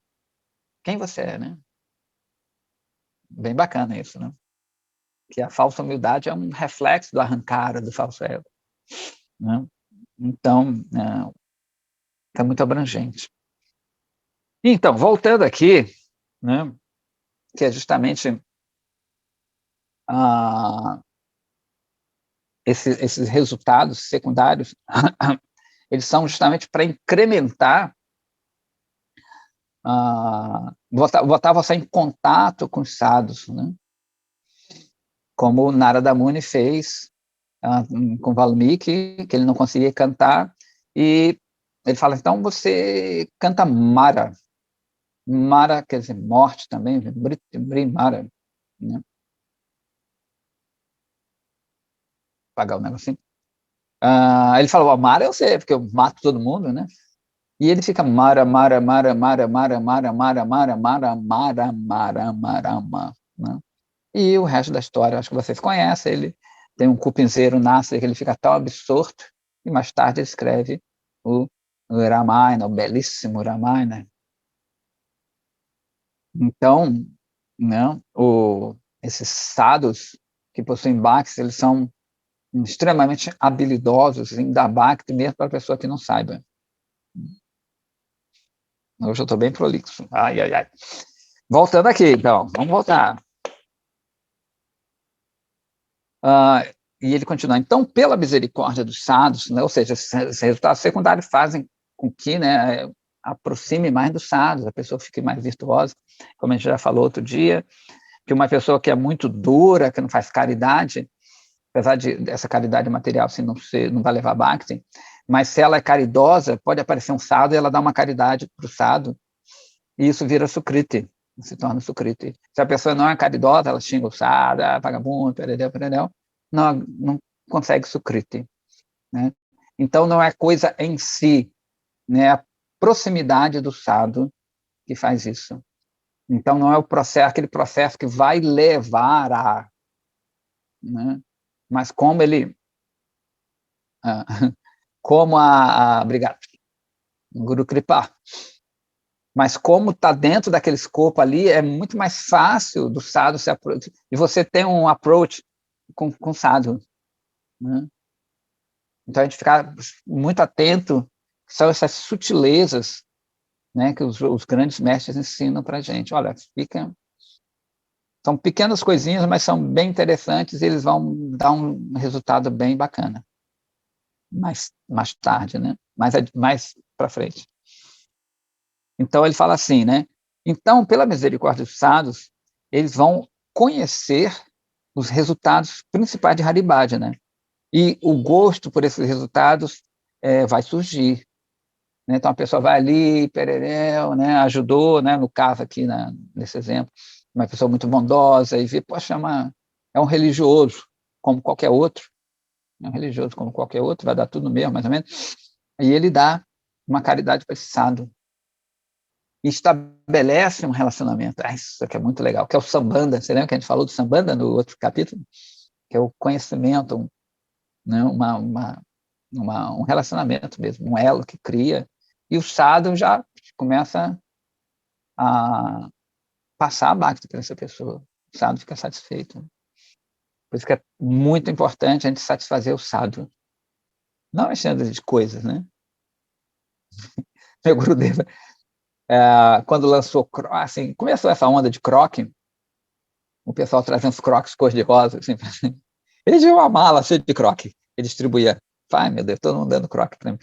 S1: Quem você é, né? Bem bacana isso, né? Que a falsa humildade é um reflexo do arrancara, do falso ego. Né? Então, é muito abrangente. Então, voltando aqui, né, que é justamente esses resultados secundários, eles são justamente para incrementar, botar você em contato com os sadhus, né? Como o Narada Muni fez com Valmiki, que ele não conseguia cantar, e ele fala, então você canta Mara. Mara quer dizer morte também, Mara, né? Pagar o negocinho. Ele falou, Mara eu sei, porque eu mato todo mundo, né? E ele fica Mara, Mara, Mara, Mara, Mara, Mara, Mara, Mara, Mara, Mara, Mara, Mara, Mara, né? E o resto da história, acho que vocês conhecem, ele tem um cupinzeiro nasce que ele fica tão absorto, e mais tarde ele escreve o Ramayana, o belíssimo Ramayana. Então, né, esses sadhus que possuem Bhakti, eles são extremamente habilidosos em dar Bhakti, mesmo para a pessoa que não saiba. Hoje eu estou bem prolixo. Ai. Voltando aqui, então, vamos voltar. E ele continua. Então, pela misericórdia dos sadhus, né, ou seja, esses resultados secundários fazem com que, né, aproxime mais dos sadhus, a pessoa fique mais virtuosa, como a gente já falou outro dia, que uma pessoa que é muito dura, que não faz caridade, apesar dessa caridade material assim, não vai levar Bhakti, mas se ela é caridosa, pode aparecer um sadhu e ela dá uma caridade para o sadhu, e isso vira sukriti, se torna sukriti. Se a pessoa não é caridosa, ela xinga o sadhu, vagabundo, perereu, não consegue sukriti. Né? Então, não é coisa em si, né? A proximidade do sadhu que faz isso. Então, não é aquele processo que vai levar a... Né? Mas como ele... como obrigado, Guru Kripa. Mas como está dentro daquele escopo ali, é muito mais fácil do sadhu se e você tem um approach com sadhu. Né? Então, a gente ficar muito atento, são essas sutilezas, né, que os grandes mestres ensinam para a gente. Olha, são pequenas coisinhas, mas são bem interessantes e eles vão dar um resultado bem bacana. Mais tarde, né? Mais para frente. Então, ele fala assim, né? Então, pela misericórdia dos sábios, eles vão conhecer os resultados principais de Haribhajana, né? E o gosto por esses resultados vai surgir. Né? Então, a pessoa vai ali, pererel, né? Ajudou, né? No caso aqui, nesse exemplo, uma pessoa muito bondosa, e vê, poxa, é um religioso, como qualquer outro, é um religioso como qualquer outro, vai dar tudo mesmo, mais ou menos, e ele dá uma caridade para esse sábio, e estabelece um relacionamento. Isso aqui é muito legal, que é o Sambandha. Você lembra que a gente falou do Sambandha no outro capítulo? Que é o conhecimento, né? Um relacionamento mesmo, um elo que cria, e o sadhu já começa a passar a bhakti para essa pessoa. O sadhu fica satisfeito. Por isso que é muito importante a gente satisfazer o sadhu. Não enchendo de coisas, né? Meu Gurudeva, quando lançou, assim, começou essa onda de croque, o pessoal trazendo os croques cor-de-rosa, assim, ele tinha uma mala cheia de croque, ele distribuía. Ai, meu Deus, todo mundo dando croque para mim.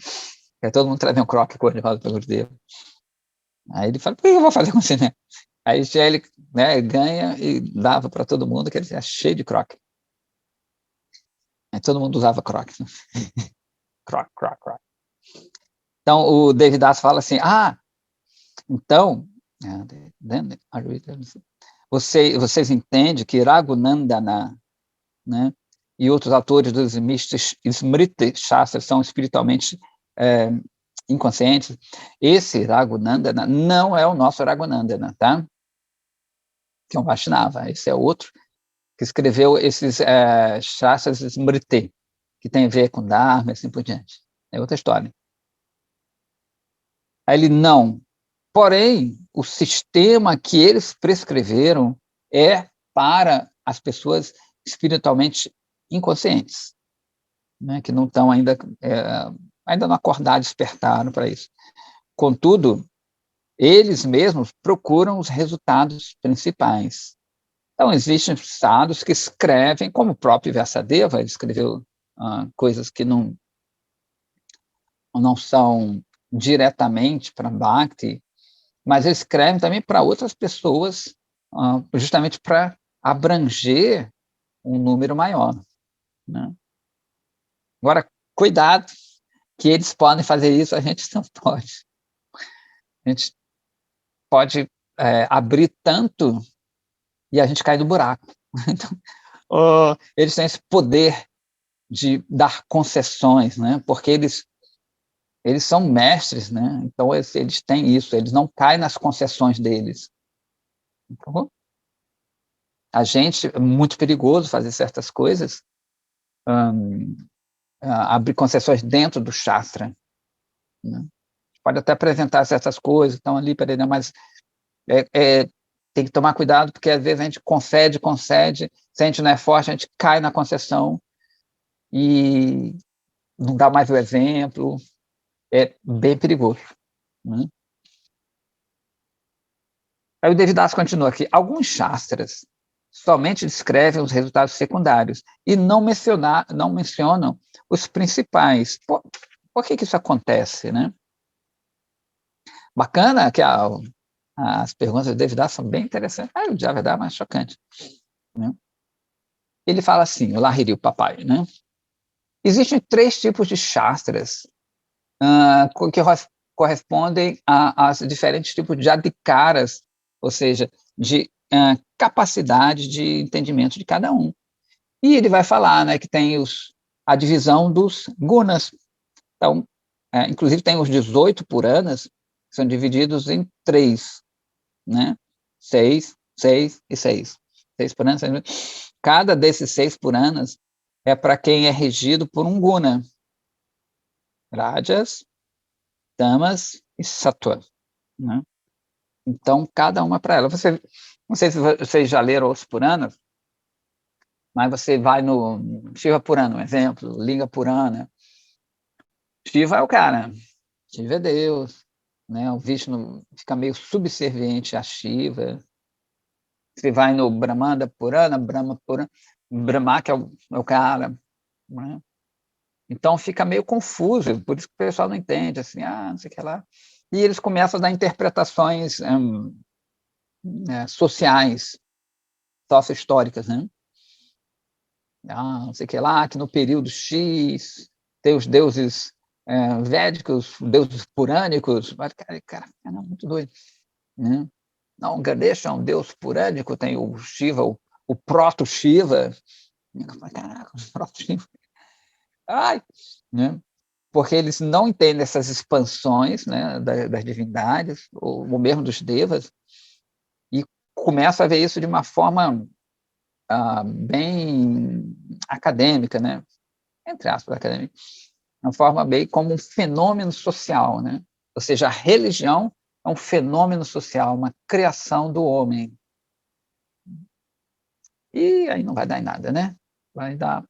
S1: Todo mundo trazia um croque cor-de-rosa para o Gurudeva. Aí ele fala, por que eu vou fazer com você, né? Aí já ele, né, ganha e dava para todo mundo, que ele é cheio de croque. Aí todo mundo usava croque. Né? Croque, croque, croque. Então, o Devidas fala assim, então, vocês entendem que Raghunandana, né, e outros autores dos Smriti Shastras são espiritualmente inconscientes. Esse Raghunandana não é o nosso Raghunandana, tá? Que é um Vaishnava. Esse é outro que escreveu esses Shastras Smriti, que tem a ver com Dharma e assim por diante. É outra história. Aí ele, não. Porém, o sistema que eles prescreveram é para as pessoas espiritualmente inconscientes, né, que não estão ainda não acordaram, despertaram para isso. Contudo, eles mesmos procuram os resultados principais. Então, existem sadhus que escrevem, como o próprio Vyasadeva, ele escreveu coisas que não são diretamente para Bhakti, mas ele escreve também para outras pessoas, justamente para abranger um número maior. Né? Agora, cuidado, que eles podem fazer isso, a gente não pode. A gente pode abrir tanto e a gente cai do buraco. Então, eles têm esse poder de dar concessões, né? Porque eles são mestres, né? Então eles têm isso, eles não caem nas concessões deles. Então, a gente é muito perigoso fazer certas coisas, abrir concessões dentro do Shastra. Né? Pode até apresentar certas coisas, estão ali, mas tem que tomar cuidado, porque às vezes a gente concede, se a gente não é forte, a gente cai na concessão e não dá mais o exemplo, é bem perigoso. Né? Aí o Devidas continua aqui, alguns Shastras somente descrevem os resultados secundários e não mencionam os principais. Por que isso acontece, né? Bacana que as perguntas do Devidas são bem interessantes. O Javadar é mais chocante. Né? Ele fala assim, o Lahiri, o papai, né? Existem 3 tipos de Shastras que correspondem a diferentes tipos de adhikaras, ou seja, de capacidade de entendimento de cada um. E ele vai falar, né, que tem a divisão dos gunas. Então, inclusive tem os 18 Puranas, que são divididos em 3, né? 6, 6 e 6. 6 Puranas. Cada desses 6 Puranas é para quem é regido por um guna. Rajas, Tamas e Sattva. Né? Então, cada uma para ela. Não sei se vocês já leram os Puranas, mas você vai no Shiva Purana, um exemplo, Linga Purana, Shiva é o cara, Shiva é Deus, né? O Vishnu fica meio subserviente a Shiva. Você vai no Brahmanda Purana, Brahma Purana, Brahma que é o cara, né? Então fica meio confuso, por isso que o pessoal não entende, assim, não sei o que lá. E eles começam a dar interpretações sociais, sócio-históricas, né? Não sei o que lá, que no período X tem os deuses védicos, deuses purânicos, mas, cara, não, muito doido, né? Não, Ganesha é um deus purânico, tem o Shiva, o proto-Shiva. Caraca, o proto-Shiva. Ai! Né? Porque eles não entendem essas expansões, né, das divindades, ou mesmo dos devas, e começam a ver isso de uma forma bem acadêmica, né? Entre aspas, acadêmica, uma forma bem como um fenômeno social, né? Ou seja, a religião é um fenômeno social, uma criação do homem. E aí não vai dar em nada, né? Vai dar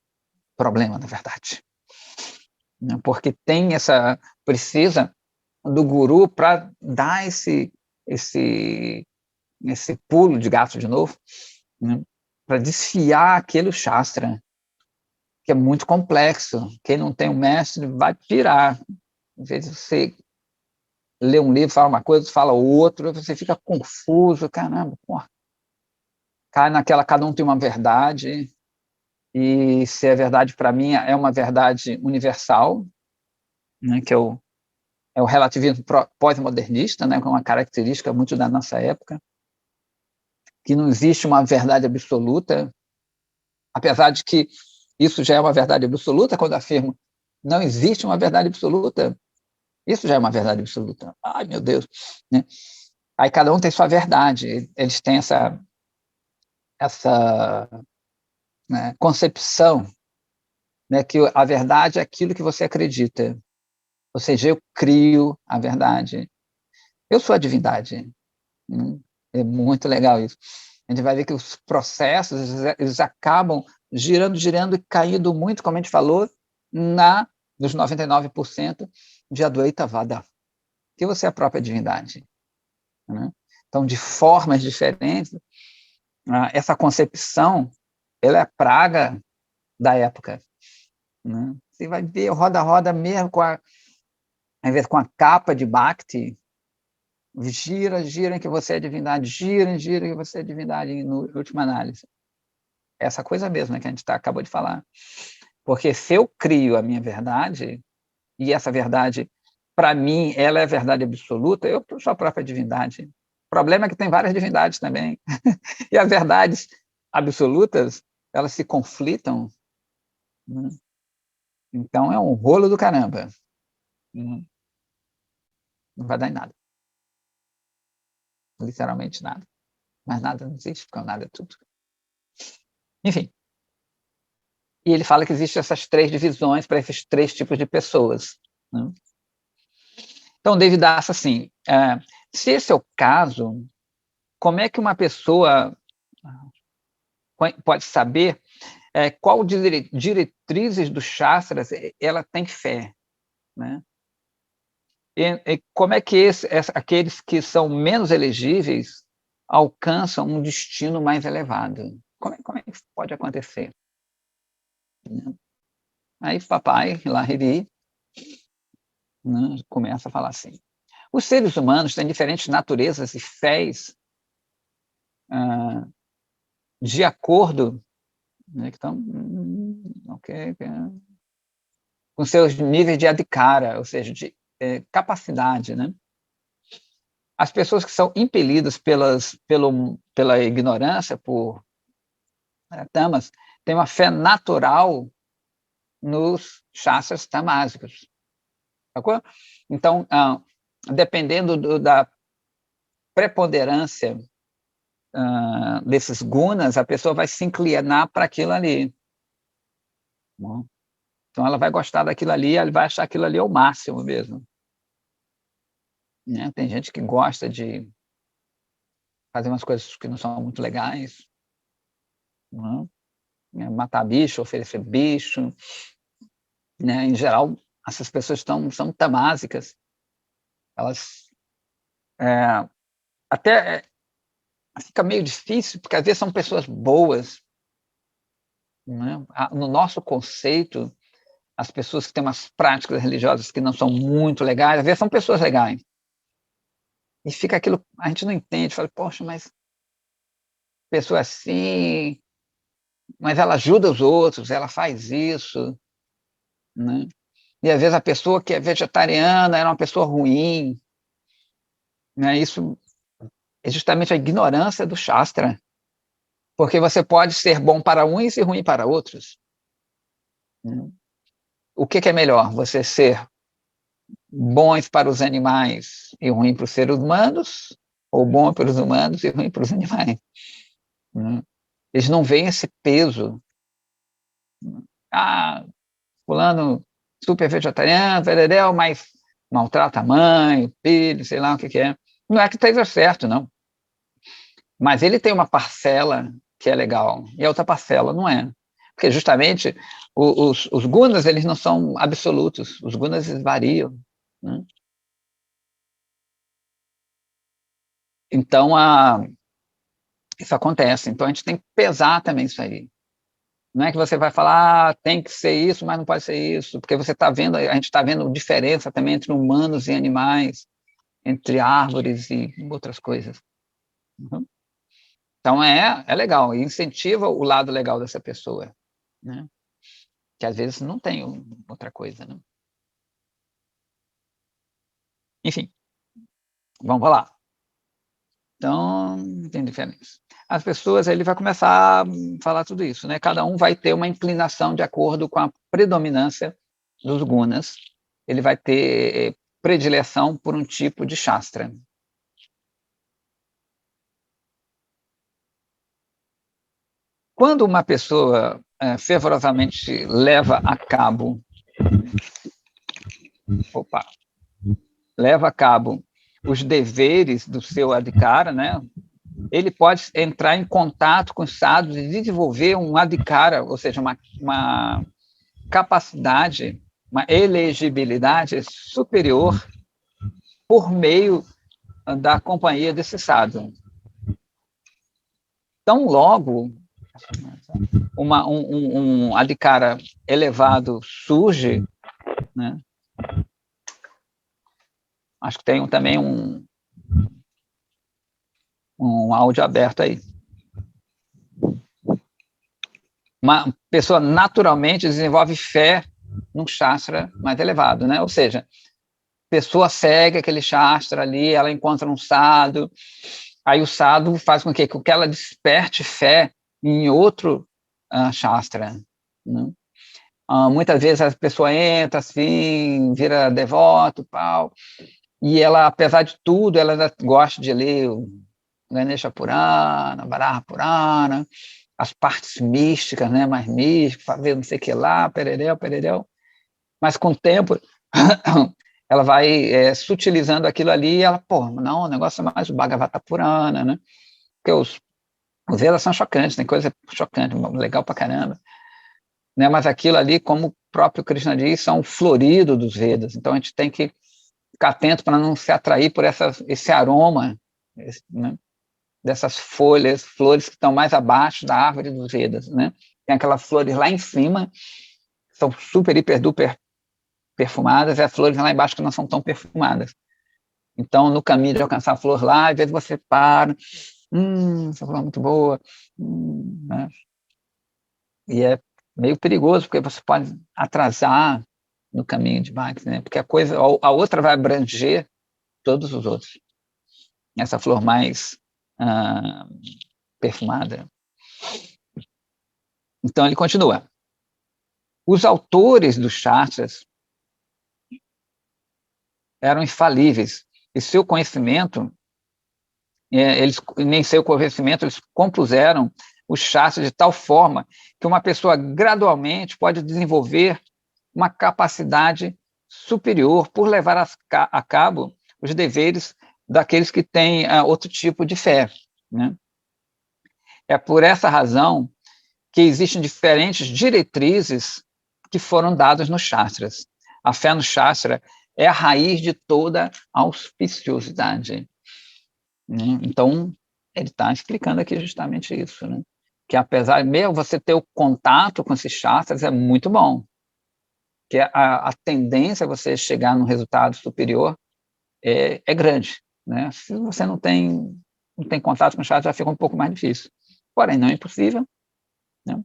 S1: problema, na verdade. Porque precisa do guru para dar esse pulo de gato de novo, né? Para desfiar aquele Shastra, que é muito complexo. Quem não tem um mestre vai pirar. Às vezes você lê um livro, fala uma coisa, fala outra, você fica confuso, caramba, porra. Cai naquela, cada um tem uma verdade, e se é verdade para mim, é uma verdade universal, né, que é o relativismo pós-modernista, né, com uma característica muito da nossa época, que não existe uma verdade absoluta, apesar de que isso já é uma verdade absoluta, quando afirmo não existe uma verdade absoluta, isso já é uma verdade absoluta. Ai, meu Deus. Né? Aí cada um tem sua verdade, eles têm essa né, concepção, né, que a verdade é aquilo que você acredita. Ou seja, eu crio a verdade. Eu sou a divindade. É muito legal isso. A gente vai ver que os processos eles acabam girando, girando e caindo muito, como a gente falou, nos 99% de Advaita Vada, que você é a própria divindade. Né? Então, de formas diferentes, essa concepção ela é a praga da época. Né? Você vai ver roda-roda mesmo com a capa de Bhakti, gira que você é divindade, gira que você é divindade, no última análise. Essa coisa mesmo, né, que a gente acabou de falar. Porque se eu crio a minha verdade, e essa verdade, para mim, ela é a verdade absoluta, eu sou a própria divindade. O problema é que tem várias divindades também. E as verdades absolutas, elas se conflitam. Né? Então, é um rolo do caramba. Não vai dar em nada. Literalmente nada. Mas nada não existe, porque nada é tudo. Enfim. E ele fala que existem essas três divisões para esses três tipos de pessoas. Né? Então, David acha assim, se esse é o caso, como é que uma pessoa pode saber qual diretrizes dos Shastras ela tem fé? Né? E como é que aqueles que são menos elegíveis alcançam um destino mais elevado? Como é que isso pode acontecer? Aí papai, Lahiri, né, começa a falar assim, os seres humanos têm diferentes naturezas e fés de acordo, né, que estão, com seus níveis de adhikara, ou seja, de capacidade, né? As pessoas que são impelidas pela ignorância, por tamas, têm uma fé natural nos shastras tamásicos. Sacou? Então, dependendo da preponderância desses gunas, a pessoa vai se inclinar para aquilo ali. Bom, então, ela vai gostar daquilo ali, ela vai achar aquilo ali o máximo mesmo. Né? Tem gente que gosta de fazer umas coisas que não são muito legais, né? Matar bicho, oferecer bicho, né? Em geral, essas pessoas são tamásicas, elas até fica meio difícil, porque às vezes são pessoas boas, né? No nosso conceito, as pessoas que têm umas práticas religiosas que não são muito legais, às vezes são pessoas legais. E fica aquilo, a gente não entende, fala, poxa, mas pessoa assim, mas ela ajuda os outros, ela faz isso, né? E às vezes a pessoa que é vegetariana era uma pessoa ruim, né? Isso é justamente a ignorância do Shastra, porque você pode ser bom para uns e ruim para outros, né? O que é melhor? Você ser bons para os animais e ruim para os seres humanos, ou bom para os humanos e ruim para os animais, né? Eles não veem esse peso. Ah, fulano super vegetariano, veredel, mas maltrata a mãe, o filho, sei lá o que é. Não é que esteja certo, não. Mas ele tem uma parcela que é legal, e a outra parcela não é. Porque justamente os gunas, eles não são absolutos, os gunas variam, né? Então, isso acontece. Então, a gente tem que pesar também isso aí. Não é que você vai falar, tem que ser isso, mas não pode ser isso, porque você está vendo, a gente está vendo diferença também entre humanos e animais, entre árvores e outras coisas. Uhum. Então, é legal, e incentiva o lado legal dessa pessoa, né? Que às vezes não tem outra coisa, né? Enfim, vamos lá. Então, tem diferença. As pessoas, ele vai começar a falar tudo isso, né? Cada um vai ter uma inclinação de acordo com a predominância dos gunas. Ele vai ter predileção por um tipo de shastra. Quando uma pessoa fervorosamente leva a cabo, leva a cabo os deveres do seu adhikara, né? Ele pode entrar em contato com os sadhus e desenvolver um adhikara, ou seja, uma capacidade, uma elegibilidade superior por meio da companhia desse sadhu. Então, logo, um adhikara elevado surge, né? Acho que tem também um áudio aberto aí. Uma pessoa naturalmente desenvolve fé num shastra mais elevado, né? Ou seja, a pessoa segue aquele shastra ali, ela encontra um sadhu, aí o sadhu faz com que ela desperte fé em outro shastra, né? Muitas vezes a pessoa entra assim, vira devoto, pau, e ela, apesar de tudo, ela gosta de ler o Ganesha Purana, Varaha Purana, as partes místicas, né, mais místicas, fazer não sei o que lá, pererel, mas com o tempo ela vai sutilizando aquilo ali e ela, pô, não, o negócio é mais o Bhagavata Purana, né, porque os Vedas são chocantes, tem coisa chocante, legal pra caramba, né, mas aquilo ali, como o próprio Krishna diz, são o florido dos Vedas, então a gente tem que ficar atento para não se atrair por esse aroma, né, dessas flores que estão mais abaixo da árvore dos Vedas, né? Tem aquelas flores lá em cima, que são super, hiper, duper perfumadas, e as flores lá embaixo que não são tão perfumadas. Então, no caminho de alcançar a flor lá, às vezes você para, essa flor é muito boa, né? E é meio perigoso, porque você pode atrasar no caminho de Bhakti, né? Porque a outra vai abranger todos os outros. Essa flor mais perfumada. Então, ele continua. Os autores dos Shastras eram infalíveis, e seu conhecimento, eles compuseram os Shastras de tal forma que uma pessoa gradualmente pode desenvolver uma capacidade superior por levar a cabo os deveres daqueles que têm outro tipo de fé, né? É por essa razão que existem diferentes diretrizes que foram dadas nos Shastras. A fé no Shastra é a raiz de toda auspiciosidade. Né? Então, ele está explicando aqui justamente isso, né? Que apesar, mesmo você ter o contato com esses Shastras, é muito bom, que a tendência a você chegar num resultado superior é grande. Né? Se você não tem contato com o Shastra, já fica um pouco mais difícil. Porém, não é impossível, né?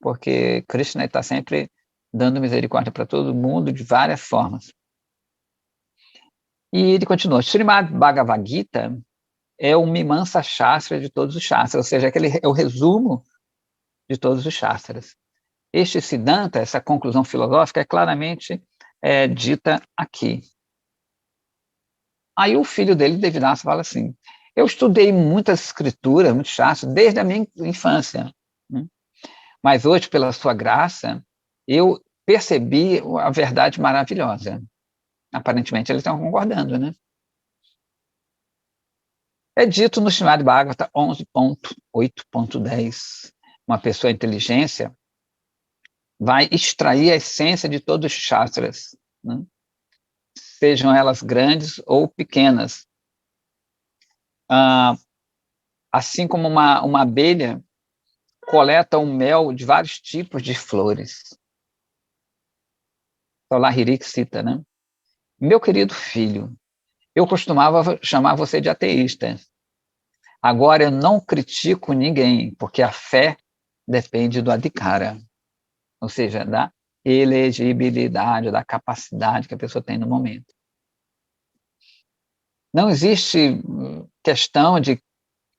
S1: Porque Krishna está sempre dando misericórdia para todo mundo de várias formas. E ele continua, Srimad Bhagavad Gita é o Mimamsa Shastra de todos os Shastras, ou seja, é o resumo de todos os Shastras. Este Siddhanta, essa conclusão filosófica, é claramente dita aqui. Aí o filho dele, Devidasa, fala assim, eu estudei muitas escrituras, muitos Shastras, desde a minha infância, né? Mas hoje, pela sua graça, eu percebi a verdade maravilhosa. Aparentemente, eles estão concordando, né? É dito no Srimad Bhagavata 11.8.10, uma pessoa inteligência vai extrair a essência de todos os Shastras, né? Sejam elas grandes ou pequenas. Assim como uma abelha coleta o mel de vários tipos de flores. O Lahiri cita, né? Meu querido filho, eu costumava chamar você de ateísta. Agora eu não critico ninguém, porque a fé depende do adhikara, ou seja, da elegibilidade, da capacidade que a pessoa tem no momento. Não existe questão de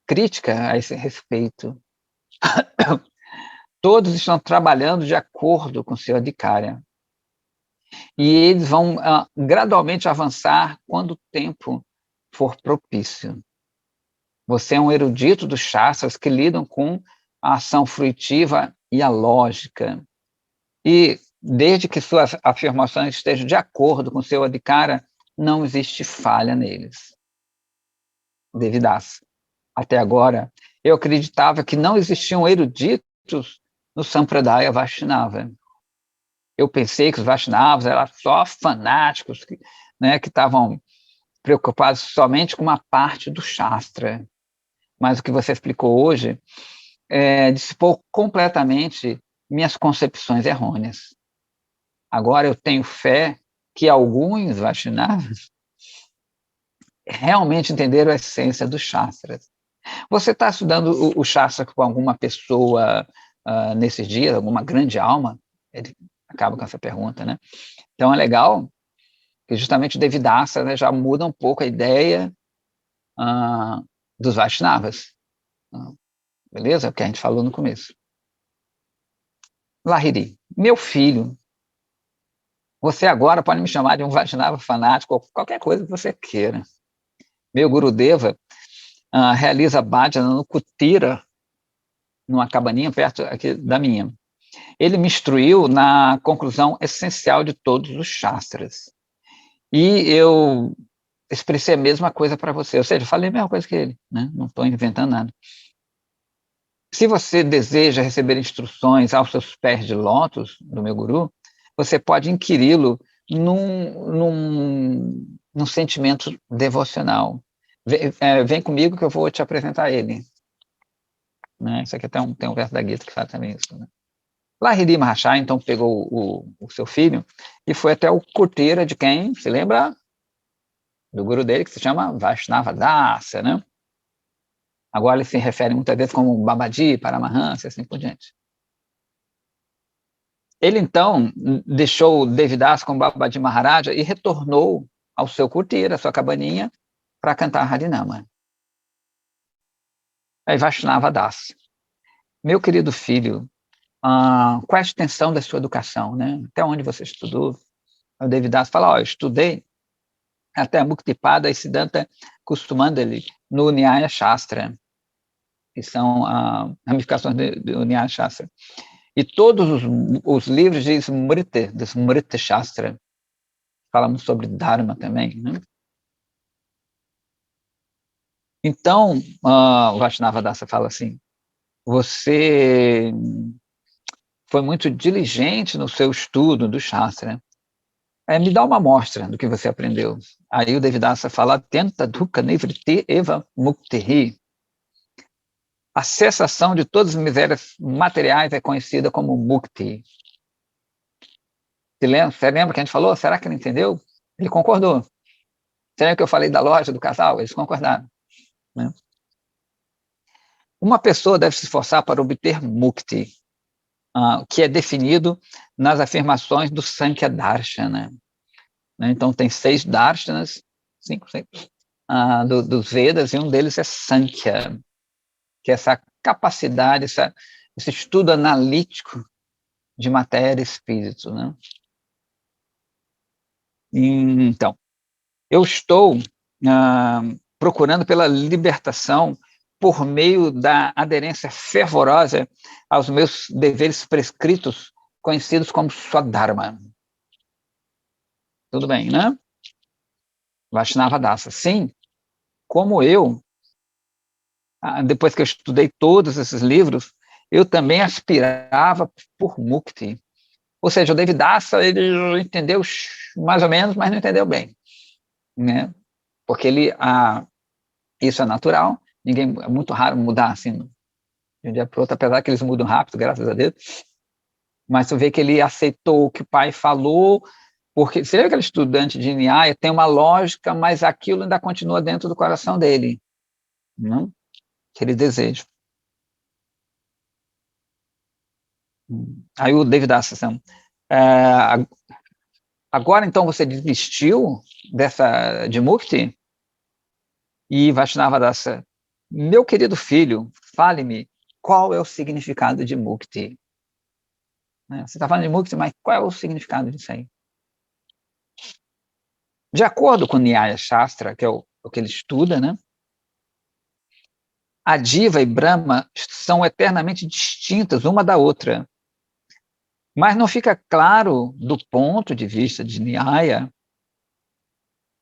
S1: crítica a esse respeito. Todos estão trabalhando de acordo com seu adhikara. E eles vão gradualmente avançar quando o tempo for propício. Você é um erudito dos Shastras que lidam com a ação fruitiva e a lógica. E desde que suas afirmações estejam de acordo com seu adhikara, não existe falha neles. Devidasa. Até agora, eu acreditava que não existiam eruditos no Sampradaya Vaishnava. Eu pensei que os Vaishnavas eram só fanáticos que estavam preocupados somente com uma parte do Shastra. Mas o que você explicou hoje dissipou completamente minhas concepções errôneas. Agora eu tenho fé que alguns Vaishnavas realmente entenderam a essência dos Shastras. Você está estudando o Shastra com alguma pessoa nesses dias, alguma grande alma? Ele acaba com essa pergunta, né? Então é legal que justamente o Devidasa, né, já muda um pouco a ideia dos Vaishnavas. Beleza? É o que a gente falou no começo. Lahiri, meu filho, você agora pode me chamar de um Vaishnava fanático, ou qualquer coisa que você queira. Meu Gurudeva realiza bhajana no Kutira, numa cabaninha perto aqui da minha. Ele me instruiu na conclusão essencial de todos os Shastras. E eu expressei a mesma coisa para você, ou seja, eu falei a mesma coisa que ele, né? Não estou inventando nada. Se você deseja receber instruções aos seus pés de lótus, do meu guru, você pode inquiri-lo num sentimento devocional. Vem comigo que eu vou te apresentar ele. Né? Isso aqui tem um verso da Gita que fala também isso. Né? Lahiri Mahasaya, então, pegou o seu filho e foi até o corteira de quem? Se lembra? Do guru dele, que se chama Vaishnava Dasa, né? Agora ele se refere muitas vezes como Babaji, Paramahansa, e assim por diante. Ele, então, deixou Devidasa com Babaji Maharaja e retornou ao seu corteira, à sua cabaninha, para cantar Harinama. Aí Vaishnava Dasa. Meu querido filho, qual é a extensão da sua educação? Né? Até onde você estudou? O Devidasa fala, eu estudei até Muktipada e Siddhanta Kusumandali no Nyaya Shastra, que são ramificações do Nyaya Shastra. E todos os livros de Smriti, do Smriti Shastra, falamos sobre Dharma também. Né? Então, o Vaishnava Dasa fala assim, você foi muito diligente no seu estudo do Shastra, Me dá uma amostra do que você aprendeu. Aí o Devidasa fala, tenta dukkha nivriti eva muktihi. A cessação de todas as misérias materiais é conhecida como mukti. Você lembra que a gente falou? Será que ele entendeu? Ele concordou. Você lembra que eu falei da loja do casal? Eles concordaram. Né? Uma pessoa deve se esforçar para obter mukti, que é definido nas afirmações do Sankhya Darshana. Né? Então, tem 6 darshanas, 5, 6, dos Vedas, e um deles é Sankhya, que é essa capacidade, esse estudo analítico de matéria e espírito. Né? Então, eu estou procurando pela libertação por meio da aderência fervorosa aos meus deveres prescritos, conhecidos como Swadharma. Tudo bem, né? Vaishnava Dasa. Sim, como eu, depois que eu estudei todos esses livros, eu também aspirava por Mukti. Ou seja, o Devidasa, ele entendeu mais ou menos, mas não entendeu bem. Né? Porque isso é natural, é muito raro mudar assim, de um dia para o outro, apesar que eles mudam rápido, graças a Deus. Mas tu vê que ele aceitou o que o pai falou, porque você vê aquele estudante de Nyaya, tem uma lógica, mas aquilo ainda continua dentro do coração dele, não? Aquele desejo. Aí o David Asson, agora então você desistiu de Mukti? E Vaishnava Dasa, meu querido filho, fale-me, qual é o significado de Mukti? Você está falando de Mukti, mas qual é o significado disso aí? De acordo com Nyaya Shastra, que é o que ele estuda, né? A Diva e Brahma são eternamente distintas uma da outra. Mas não fica claro, do ponto de vista de Nyaya,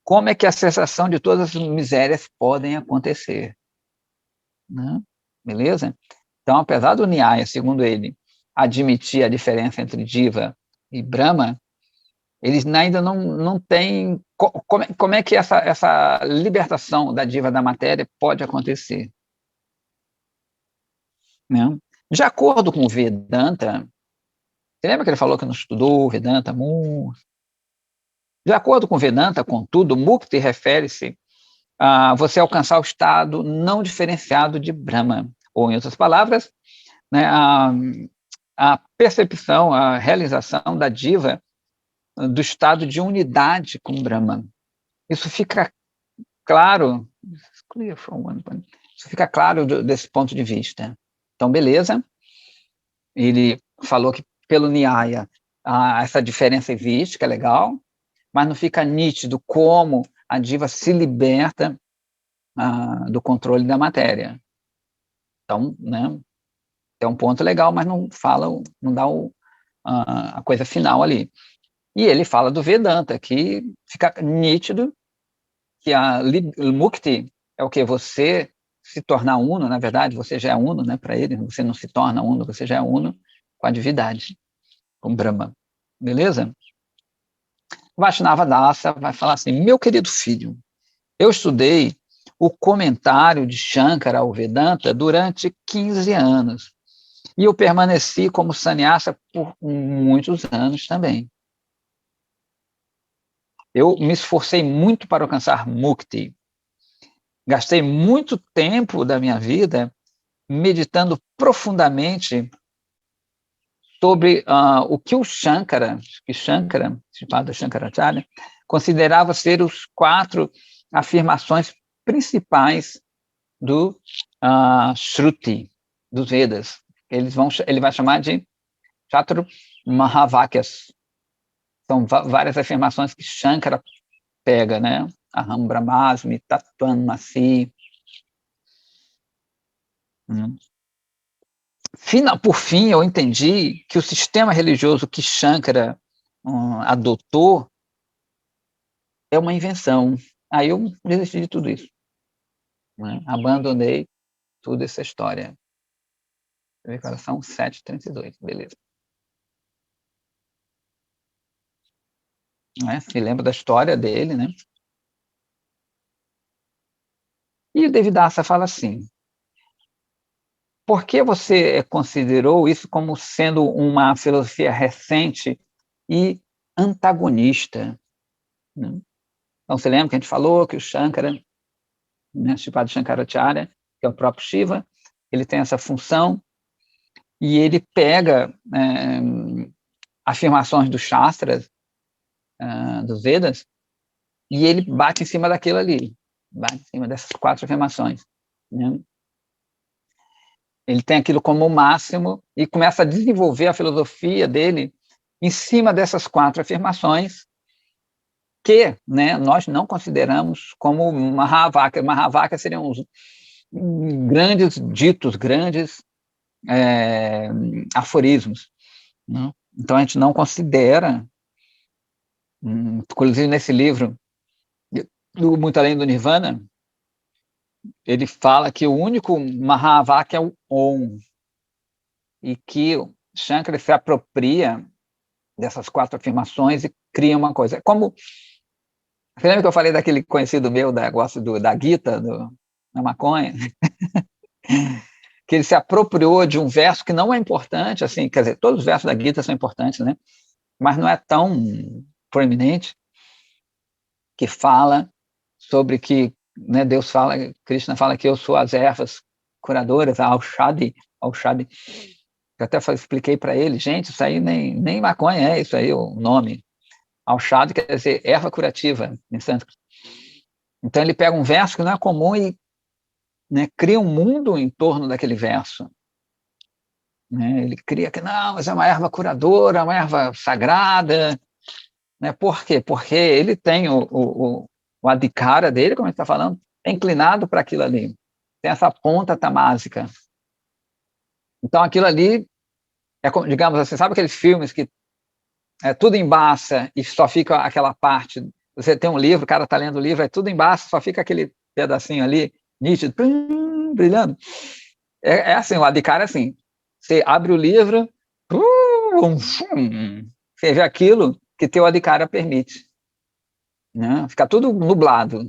S1: como é que a cessação de todas as misérias podem acontecer. Né? Beleza? Então, apesar do Nyaya, segundo ele, admitir a diferença entre Diva e Brahma, eles ainda não têm como é que essa libertação da Diva da matéria pode acontecer. Né? De acordo com o Vedanta, você lembra que ele falou que não estudou Vedanta muito? De acordo com o Vedanta, contudo, Mukti refere-se a você alcançar o estado não diferenciado de Brahma, ou, em outras palavras, né, a percepção, a realização da diva do estado de unidade com Brahma. Isso fica claro, desse ponto de vista. Então, beleza, ele falou que pelo Nyaya essa diferença existe, que é legal, mas não fica nítido como a diva se liberta do controle da matéria. Então, né, é um ponto legal, mas não dá a coisa final ali. E ele fala do Vedanta, que fica nítido que a Mukti é o que? Você se tornar uno, na verdade, você já é uno, né, para ele, você não se torna uno, você já é uno com a divindade, com Brahma. Beleza? Vaishnava Dasa vai falar assim, meu querido filho, eu estudei o comentário de Shankara ao Vedanta durante 15 anos, e eu permaneci como sannyasa por muitos anos também. Eu me esforcei muito para alcançar Mukti. Gastei muito tempo da minha vida meditando profundamente sobre o que o Shankara, chamado Shankaracharya, considerava ser os 4 afirmações principais do Shruti, dos Vedas. Ele vai chamar de Chatru Mahavakyas. São várias afirmações que Shankara pega, né? Aham Brahmasmi, Tattvam Masi. Por fim, eu entendi que o sistema religioso que Shankara adotou é uma invenção. Aí eu desisti de tudo isso. Né? Abandonei toda essa história. Declaração 732, beleza. né? Se lembra da história dele, né? E o Devidasa fala assim: por que você considerou isso como sendo uma filosofia recente e antagonista, né? Então, você lembra que a gente falou que o Shankara, né, Sripad Shankaracharya, que é o próprio Shiva, ele tem essa função e ele pega afirmações dos Shastras, dos Vedas, e ele bate em cima daquilo ali, bate em cima dessas 4 afirmações, né? Ele tem aquilo como o máximo e começa a desenvolver a filosofia dele em cima dessas 4 afirmações que, né, nós não consideramos como Mahavaka. Mahavaka seriam os grandes ditos, grandes aforismos, né? Então a gente não considera, inclusive nesse livro do Muito Além do Nirvana, ele fala que o único Mahavaka é o Om, e que Shankara se apropria dessas 4 afirmações e cria uma coisa. Como, você lembra que eu falei daquele conhecido meu, negócio da Gita, da maconha? Que ele se apropriou de um verso que não é importante, assim, quer dizer, todos os versos da Gita são importantes, né? Mas não é tão proeminente, que fala sobre que, né, Deus fala, Krishna fala que eu sou as ervas curadoras, a Aushadi. Eu até expliquei para ele, gente, isso aí nem maconha é, isso aí o nome. Aushadi quer dizer erva curativa, em sânscrito. Então ele pega um verso que não é comum e, né, cria um mundo em torno daquele verso. Né? Ele cria que, não, mas é uma erva curadora, uma erva sagrada. Né? Por quê? Porque ele tem o adhikara dele, como a gente está falando, é inclinado para aquilo ali. Tem essa ponta tamásica. Então aquilo ali é, digamos assim, sabe aqueles filmes que tudo embaça e só fica aquela parte. Você tem um livro, o cara está lendo o livro, é tudo embaça, só fica aquele pedacinho ali, nítido, brilhando. É assim, o adhikara é assim, você abre o livro, você vê aquilo que teu adhikara permite, né? Fica tudo nublado.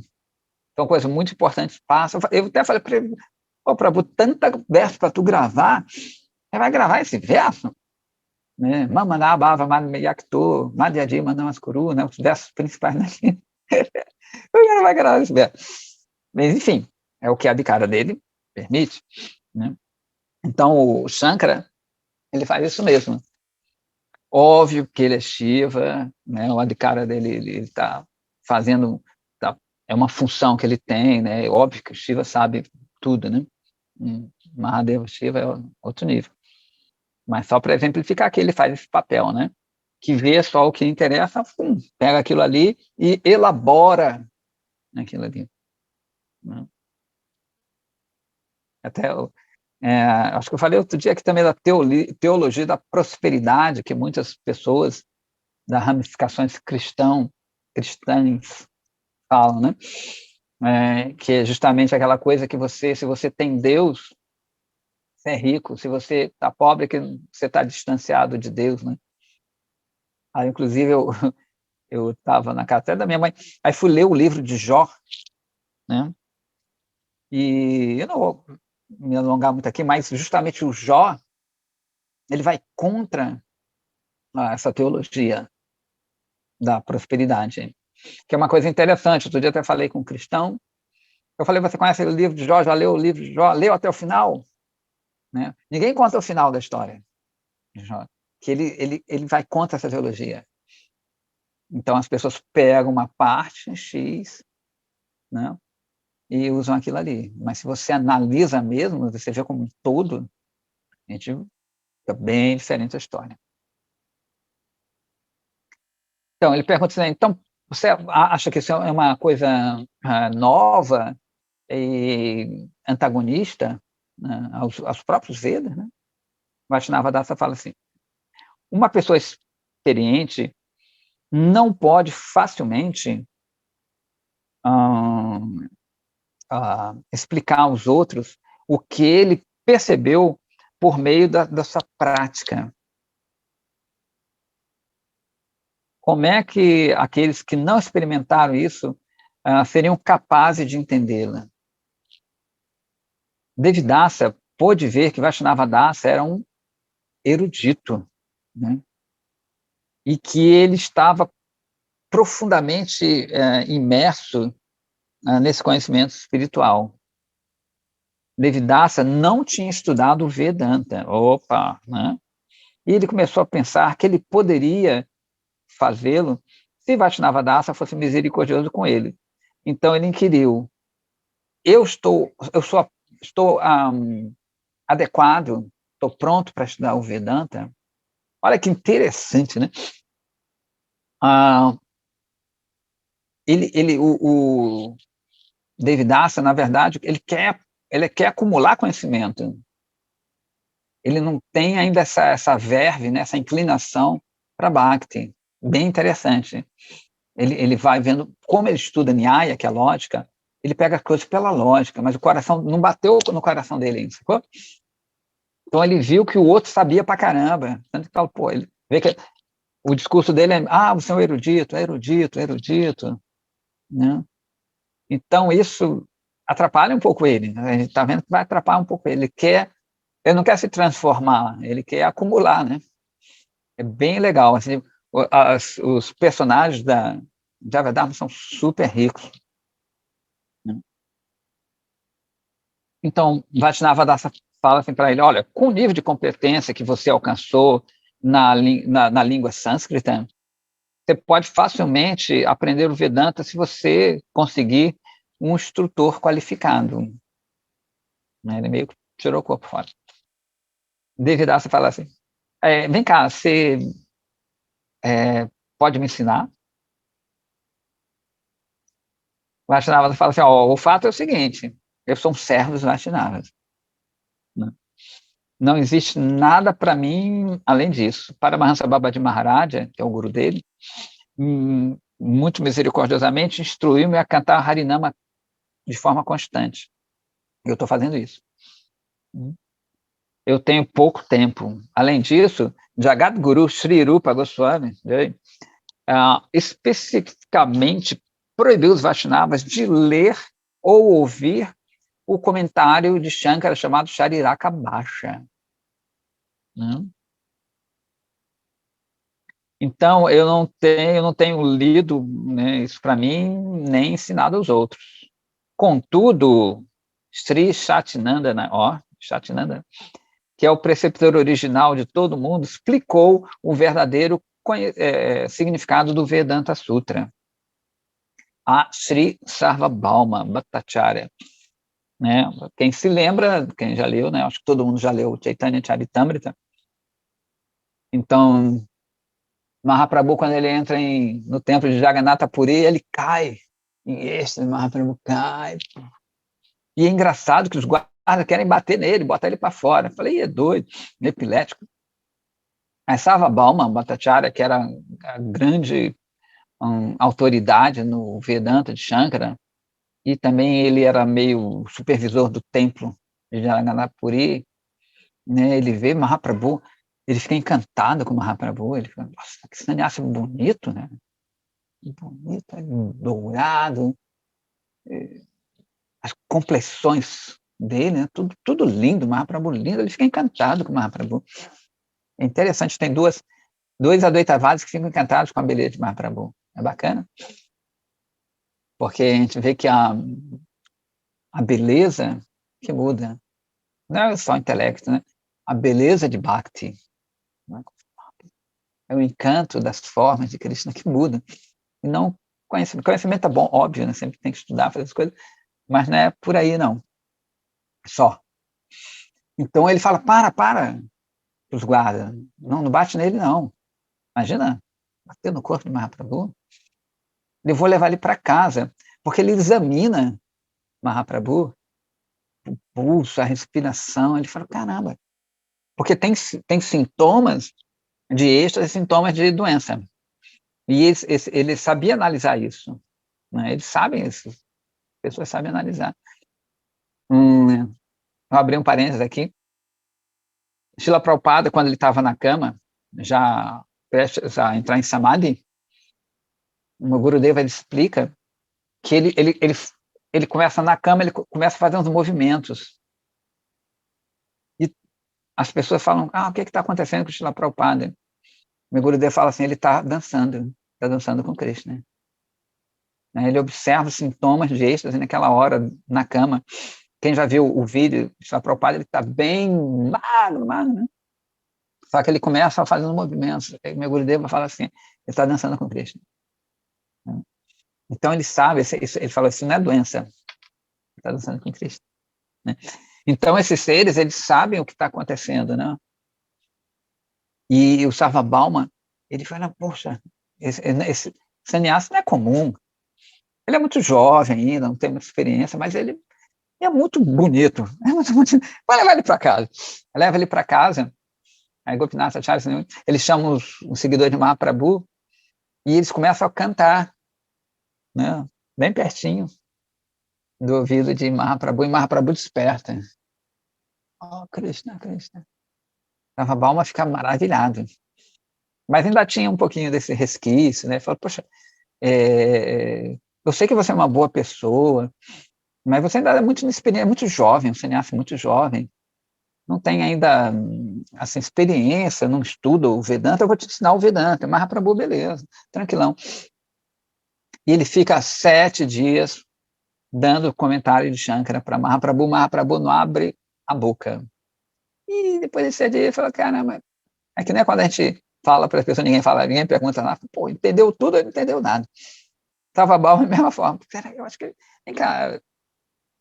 S1: Então, coisa muito importante passa. Eu até falei para ele, Prabhu, tanta verso para tu gravar, você vai gravar esse verso? Né? Mamaná, Bava, Madhyakto, Madhyadi, Manamaskuru, né? Os versos principais da China. O cara vai gravar esse verso. Mas, enfim, é o que a adhikara dele permite, né? Então, o Shankara, ele faz isso mesmo. Óbvio que ele é Shiva, né? O adhikara dele, ele está fazendo, é uma função que ele tem, né? É óbvio que o Shiva sabe tudo, né? Mahadeva Shiva é outro nível. Mas só para exemplificar que ele faz esse papel, né? Que vê só o que interessa, pega aquilo ali e elabora aquilo ali. Né? Até acho que eu falei outro dia aqui também da teologia da prosperidade, que muitas pessoas das ramificações cristãs falam, né? Que é justamente aquela coisa que se você tem Deus, você é rico, se você está pobre, que você está distanciado de Deus, né? Aí, inclusive, eu estava na casa da minha mãe, aí fui ler o livro de Jó, né? E eu não vou me alongar muito aqui, mas justamente o Jó, ele vai contra essa teologia da prosperidade, que é uma coisa interessante. Outro dia até falei com um cristão, eu falei, você conhece o livro de Jó? Já leu o livro de Jó? Leu até o final? Né? Ninguém conta o final da história de Jó, que ele vai contra essa teologia. Então as pessoas pegam uma parte X, né, e usam aquilo ali. Mas se você analisa mesmo, você vê como um todo, a gente fica bem diferente a história. Então, ele pergunta assim, então, você acha que isso é uma coisa nova e antagonista, né, aos próprios Vedas, né? Vaishnavadasa fala assim, uma pessoa experiente não pode facilmente explicar aos outros o que ele percebeu por meio da sua prática. como é que aqueles que não experimentaram isso seriam capazes de entendê-la? Devidasa pôde ver que Vaishnava Dasa era um erudito, né? E que ele estava profundamente imerso nesse conhecimento espiritual. Devidasa não tinha estudado o Vedanta. Opa, né? E ele começou a pensar que ele poderia fazê-lo se Vaishnava Dasa fosse misericordioso com ele. Então ele inquiriu: estou adequado, estou pronto para estudar o Vedanta? Olha que interessante, né? O Devidasa, na verdade, ele quer acumular conhecimento. Ele não tem ainda essa verve, né, essa inclinação para Bhakti. Bem interessante. Ele vai vendo, como ele estuda Nyaya, que é a lógica, ele pega as coisas pela lógica, mas o coração não bateu no coração dele ainda, sacou? Então ele viu que o outro sabia pra caramba. Tanto que, pô, ele vê que o discurso dele é: você é um erudito, erudito, erudito, né? Então isso atrapalha um pouco ele, né? A gente está vendo que vai atrapalhar um pouco ele. Ele não quer se transformar, ele quer acumular, né? É bem legal. Assim, os personagens da Java são super ricos, né? Então, Vaishnava Dasa fala assim para ele: olha, com o nível de competência que você alcançou na língua sânscrita, você pode facilmente aprender o Vedanta se você conseguir um instrutor qualificado, né? Ele meio que tirou o corpo fora. Devidasa fala assim: vem cá, você pode me ensinar? Vaishnava fala assim: o fato é o seguinte, eu sou um servo dos Vaishnavas, né? Não existe nada para mim além disso. Para Mahansa Babaji Maharaja, que é o guru dele, muito misericordiosamente instruiu-me a cantar Harinama de forma constante. Eu estou fazendo isso. Eu tenho pouco tempo. Além disso, Jagadguru Sri Rupa Goswami, especificamente proibiu os Vaishnavas de ler ou ouvir o comentário de Shankara chamado Shariraka Bhasha, né? Então, eu não tenho lido, né, isso para mim, nem ensinado aos outros. Contudo, Sri Satinandana, Satinandana, que é o preceptor original de todo mundo, explicou o verdadeiro significado do Vedanta Sutra. A Sri Sarvabhauma Bhattacharya, né? Quem se lembra, quem já leu, né? Acho que todo mundo já leu o Chaitanya Charitamrita. Então, Mahaprabhu, quando ele entra no templo de Jagannatha Puri, ele cai em êxtase, Mahaprabhu cai. E é engraçado que os guardas querem bater nele, botar ele para fora. Eu falei: é doido, epilético. A Sarvabhauma Bhattacharya, que era a grande autoridade no Vedanta de Shankara, e também ele era meio supervisor do templo de Jagannath Puri, né? Ele vê Mahaprabhu, ele fica encantado com Mahaprabhu, ele fica: nossa, que sannyasi bonito, né? Bonito, dourado, as complexões dele, né? Tudo lindo, Mahaprabhu lindo, ele fica encantado com Mahaprabhu. É interessante, tem dois Advaitavadis que ficam encantados com a beleza de Mahaprabhu. É bacana, porque a gente vê que a beleza que muda, não é só o intelecto, né? A beleza de Bhakti, né? É o encanto das formas de Krishna que muda. E não conhecimento. Conhecimento é bom, óbvio, né? Sempre tem que estudar, fazer as coisas, mas não é por aí, não. Só. Então ele fala: para, os guardas. Não bate nele, não. Imagina, bater no corpo de Mahaprabhu. Eu vou levar ele para casa, porque ele examina Mahaprabhu, o pulso, a respiração. Ele fala: caramba, porque tem sintomas de êxtase e sintomas de doença. E ele sabia analisar isso, né? Eles sabem isso, as pessoas sabem analisar. Vou abrir um parênteses aqui. Srila Prabhupada, quando ele estava na cama, já prestes a entrar em Samadhi, O Gurudeva, ele explica que ele começa na cama, ele começa a fazer uns movimentos. E as pessoas falam, o que está acontecendo com o Srila Prabhupada? O Gurudeva fala assim, ele está dançando com Krishna. Ele observa os sintomas de êxtase naquela hora, na cama. Quem já viu o vídeo do Srila Prabhupada, ele está bem magro, né? Só que ele começa fazendo movimentos. O meu Gurudeva fala assim, ele está dançando com Krishna. Então ele sabe, ele fala assim, não é doença, ele está dançando com Krishna. Então esses seres, eles sabem o que está acontecendo, né? E o Sarvabhauma, ele fala, poxa, esse sannyasi não é comum. Ele é muito jovem ainda, não tem muita experiência, mas ele é muito bonito. Vai levar ele para casa. Leva ele para casa. Aí Gopinath Acharya, eles chamam os seguidores de Mahaprabhu e eles começam a cantar, né? Bem pertinho do ouvido de Mahaprabhu, e Mahaprabhu desperta. Oh, Krishna, Krishna. Sarvabhauma fica maravilhado. Mas ainda tinha um pouquinho desse resquício, né? Falou, poxa, eu sei que você é uma boa pessoa, mas você ainda é muito inexperiente, muito jovem, um sannyasi muito jovem, não tem ainda assim, experiência, não estuda o Vedanta, eu vou te ensinar o Vedanta. Mahaprabhu, beleza, tranquilão. E ele fica 7 dias dando comentário de Shankara para Mahaprabhu. Mahaprabhu não abre a boca. E depois desse dia ele falou, caramba, é que nem quando a gente fala para as pessoas, ninguém pergunta lá, pô, entendeu tudo, ele não entendeu nada. Estava bom da mesma forma. Eu acho que, vem cá,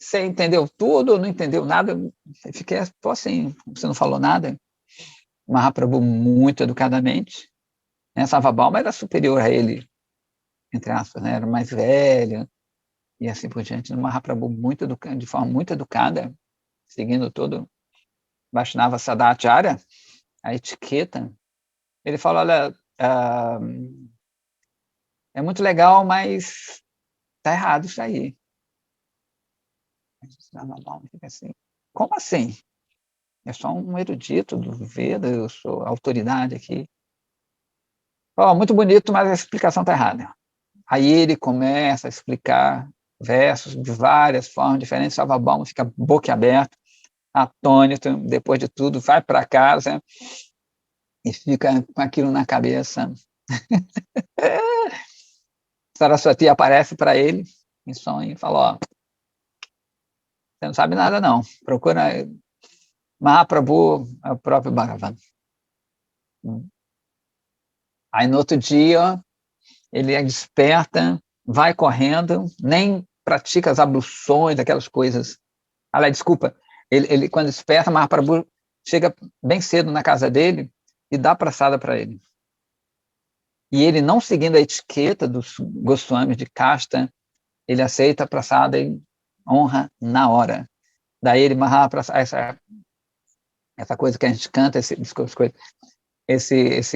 S1: você entendeu tudo, não entendeu nada? Eu fiquei assim, você não falou nada? Mahaprabhu, muito educadamente, né? Sarvabhauma era superior a ele, entre aspas, né? Era mais velho, e assim por diante. Mahaprabhu, de forma muito educada, seguindo todo Vaishnava Sadacharya, a etiqueta, ele fala, olha, é muito legal, mas está errado isso aí. Fica assim, como assim? É só um erudito do Veda, eu sou autoridade aqui. Muito bonito, mas a explicação está errada. Aí ele começa a explicar versos de várias formas diferentes, Sarvabhauma fica boquiaberto, atônito, depois de tudo, vai para casa e fica com aquilo na cabeça. Saraswati aparece para ele em sonho e fala, você não sabe nada não, procura Mahaprabhu, é o próprio Bhagavan. Aí no outro dia, ele desperta, vai correndo, nem pratica as abluções, aquelas coisas. Aliás, desculpa, ele quando desperta, Mahaprabhu chega bem cedo na casa dele e dá praçada para ele. E ele, não seguindo a etiqueta dos Goswamis de casta, ele aceita a praçada e honra na hora. Daí ele, essa coisa que a gente canta, esse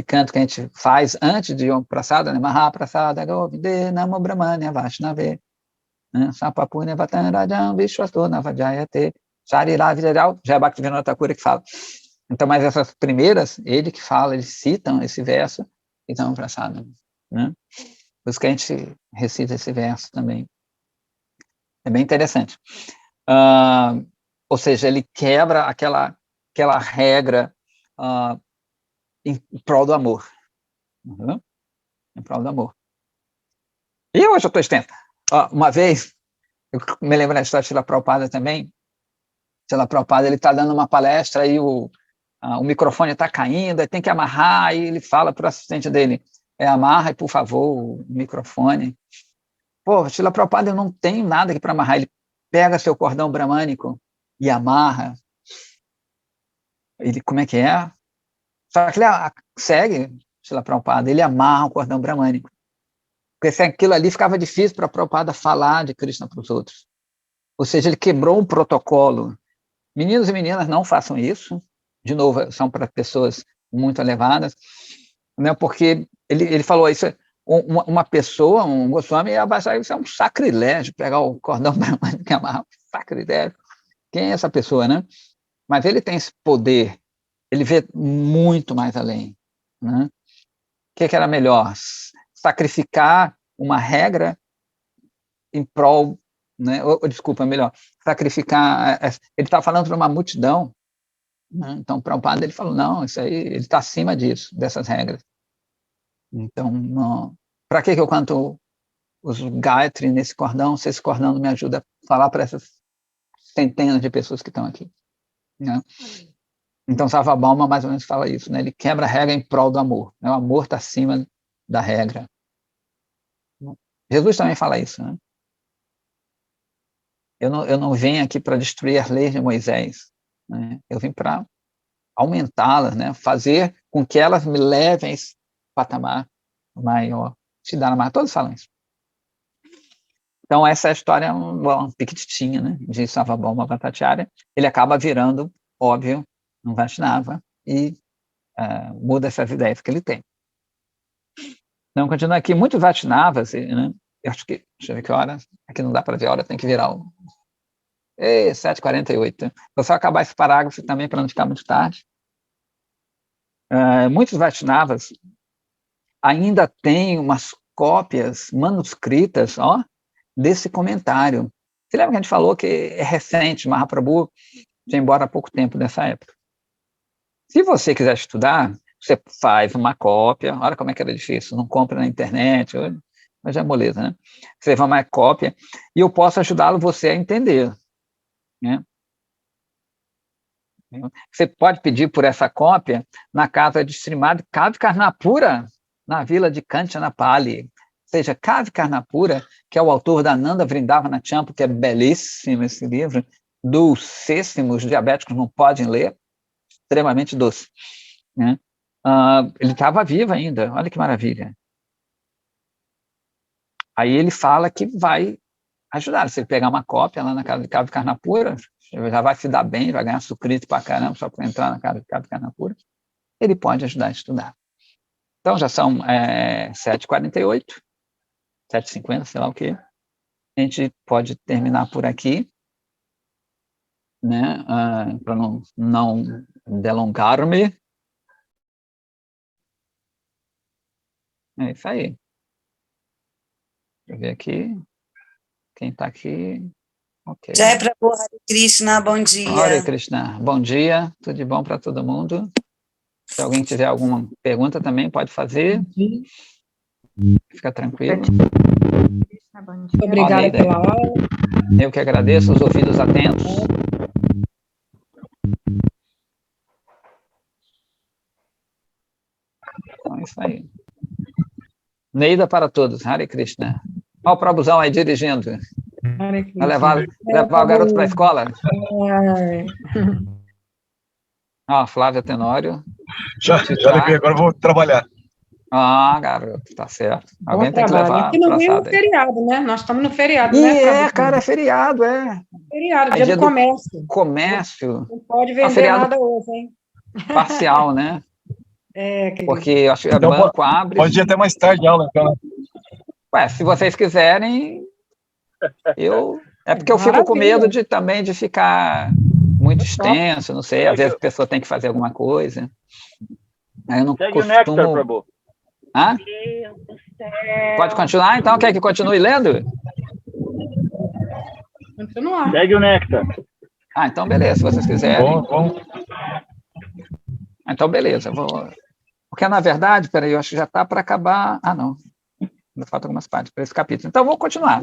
S1: canto que a gente faz antes de uma praçada, né? Mahaprasada Govinde Namo Brahmanya Vaishnave Sapapunya Vatanrajam Vishwasto Navajayate Sharirá Viral, já é Bhaktivinoda Thakur que fala. Então, mas essas primeiras, ele que fala, eles citam esse verso e dão praçada, né? Por isso que a gente recita esse verso também. É bem interessante. Ou seja, ele quebra aquela regra em prol do amor. Uhum. Em prol do amor. E hoje eu estou extensa. Uma vez, eu me lembro da história de Srila Prabhupada também. Srila Prabhupada, ele está dando uma palestra e o microfone está caindo, aí tem que amarrar, aí ele fala para o assistente dele, amarra aí, por favor, o microfone. Pô, Srila Prabhupada, eu não tenho nada aqui para amarrar. Ele pega seu cordão bramânico e amarra. Ele, como é que é? Só que ele segue Srila Prabhupada, ele amarra o cordão bramânico. Porque se aquilo ali ficava difícil para a Prabhupada falar de Krishna para os outros. Ou seja, ele quebrou um protocolo. Meninos e meninas, não façam isso. De novo, são para pessoas muito elevadas, né? Porque ele falou isso, uma pessoa, um Goswami, ia abaixar, isso é um sacrilégio, pegar o cordão bramânico e amarrar, sacrilégio. Quem é essa pessoa, né? Mas ele tem esse poder, ele vê muito mais além, né? O que era melhor? Sacrificar uma regra em prol, né? Desculpa, melhor, sacrificar. Ele está falando para uma multidão, né? Então, para o padre, ele falou: não, isso aí, ele está acima disso, dessas regras. Então, para que eu canto os Gayatri nesse cordão, se esse cordão não me ajuda a falar para essas centenas de pessoas que estão aqui, né? Então, Sarvabhauma mais ou menos fala isso, né? Ele quebra a regra em prol do amor, né? O amor está acima da regra. Jesus também fala isso, né? Eu não venho aqui para destruir as leis de Moisés, né? Eu vim para aumentá-las, né? Fazer com que elas me levem a esse patamar maior. Siddhartha, todos falam isso. Então, essa é a história, uma pequititinha, né, de Sarvabhauma Bhattacharya. Ele acaba virando, óbvio, um Vaishnava e muda essas ideias que ele tem. Então, continua aqui, muitos Vaishnavas, né, eu acho que, deixa eu ver que hora, aqui não dá para ver a hora, tem que virar o... 7h48. Vou só acabar esse parágrafo também, para não ficar muito tarde. Muitos Vaishnavas ainda têm umas cópias manuscritas, desse comentário. Você lembra que a gente falou que é recente, Mahaprabhu foi embora há pouco tempo dessa época. Se você quiser estudar, você faz uma cópia, olha como é que era difícil, não compra na internet, mas é moleza, né? Você faz uma cópia e eu posso ajudá-lo você a entender, né? Você pode pedir por essa cópia na casa de Srimad Kavi Karnapura, na vila de Kanchanapali. Ou seja, Kavi Karnapura, que é o autor da Nanda Vrindavana Champa, que é belíssimo esse livro, docíssimos, os diabéticos não podem ler, extremamente doce, né? Ele estava vivo ainda, olha que maravilha. Aí ele fala que vai ajudar, se ele pegar uma cópia lá na casa de Kavi Karnapura, já vai se dar bem, vai ganhar sucrito para caramba só para entrar na casa de Kavi Karnapura, ele pode ajudar a estudar. Então já são 7h48, 7h50, sei lá o quê. A gente pode terminar por aqui, né? Para não delongar-me. É isso aí. Deixa eu ver aqui. Quem está aqui? Ok.
S2: Jai Prabhu, Hare Krishna, bom dia.
S1: Hare Krishna, bom dia, tudo de bom para todo mundo. Se alguém tiver alguma pergunta também, pode fazer. Fica tranquilo.
S3: Bom dia.
S4: Obrigada pela aula.
S1: Eu que agradeço, os ouvidos atentos. Então é isso aí. Neida para todos, Hare Krishna. Olha o Prabhuzão aí dirigindo. Vai levar o garoto para a escola? Ó, Flávia Tenório.
S5: Já levei, agora eu vou trabalhar.
S1: Garoto, tá certo. Alguém
S4: Bom
S1: tem que levar
S4: aqui no Rio é
S1: aí.
S4: feriado, né? Nós estamos no feriado,
S1: E
S4: né?
S1: cara, é feriado, é.
S4: Feriado, dia do comércio.
S1: Comércio.
S4: Não pode vender nada hoje, hein?
S1: Parcial, né? Porque eu acho que
S5: então,
S1: banco abre...
S5: Pode ir até mais tarde a aula, então.
S1: Ué, se vocês quiserem, é porque eu fico com medo também de ficar muito extenso, não sei, às vezes a pessoa tem que fazer alguma coisa. Aí eu não
S6: Segue
S1: costumo...
S6: o Nectar, Prabhu.
S1: Hã? Pode continuar, então? Quer que continue lendo?
S4: Continuar.
S6: Segue o Nectar.
S1: Então beleza, se vocês quiserem.
S5: Bom.
S1: Então beleza, porque na verdade, peraí, eu acho que já está para acabar... não, ainda faltam algumas partes para esse capítulo. Então vou continuar,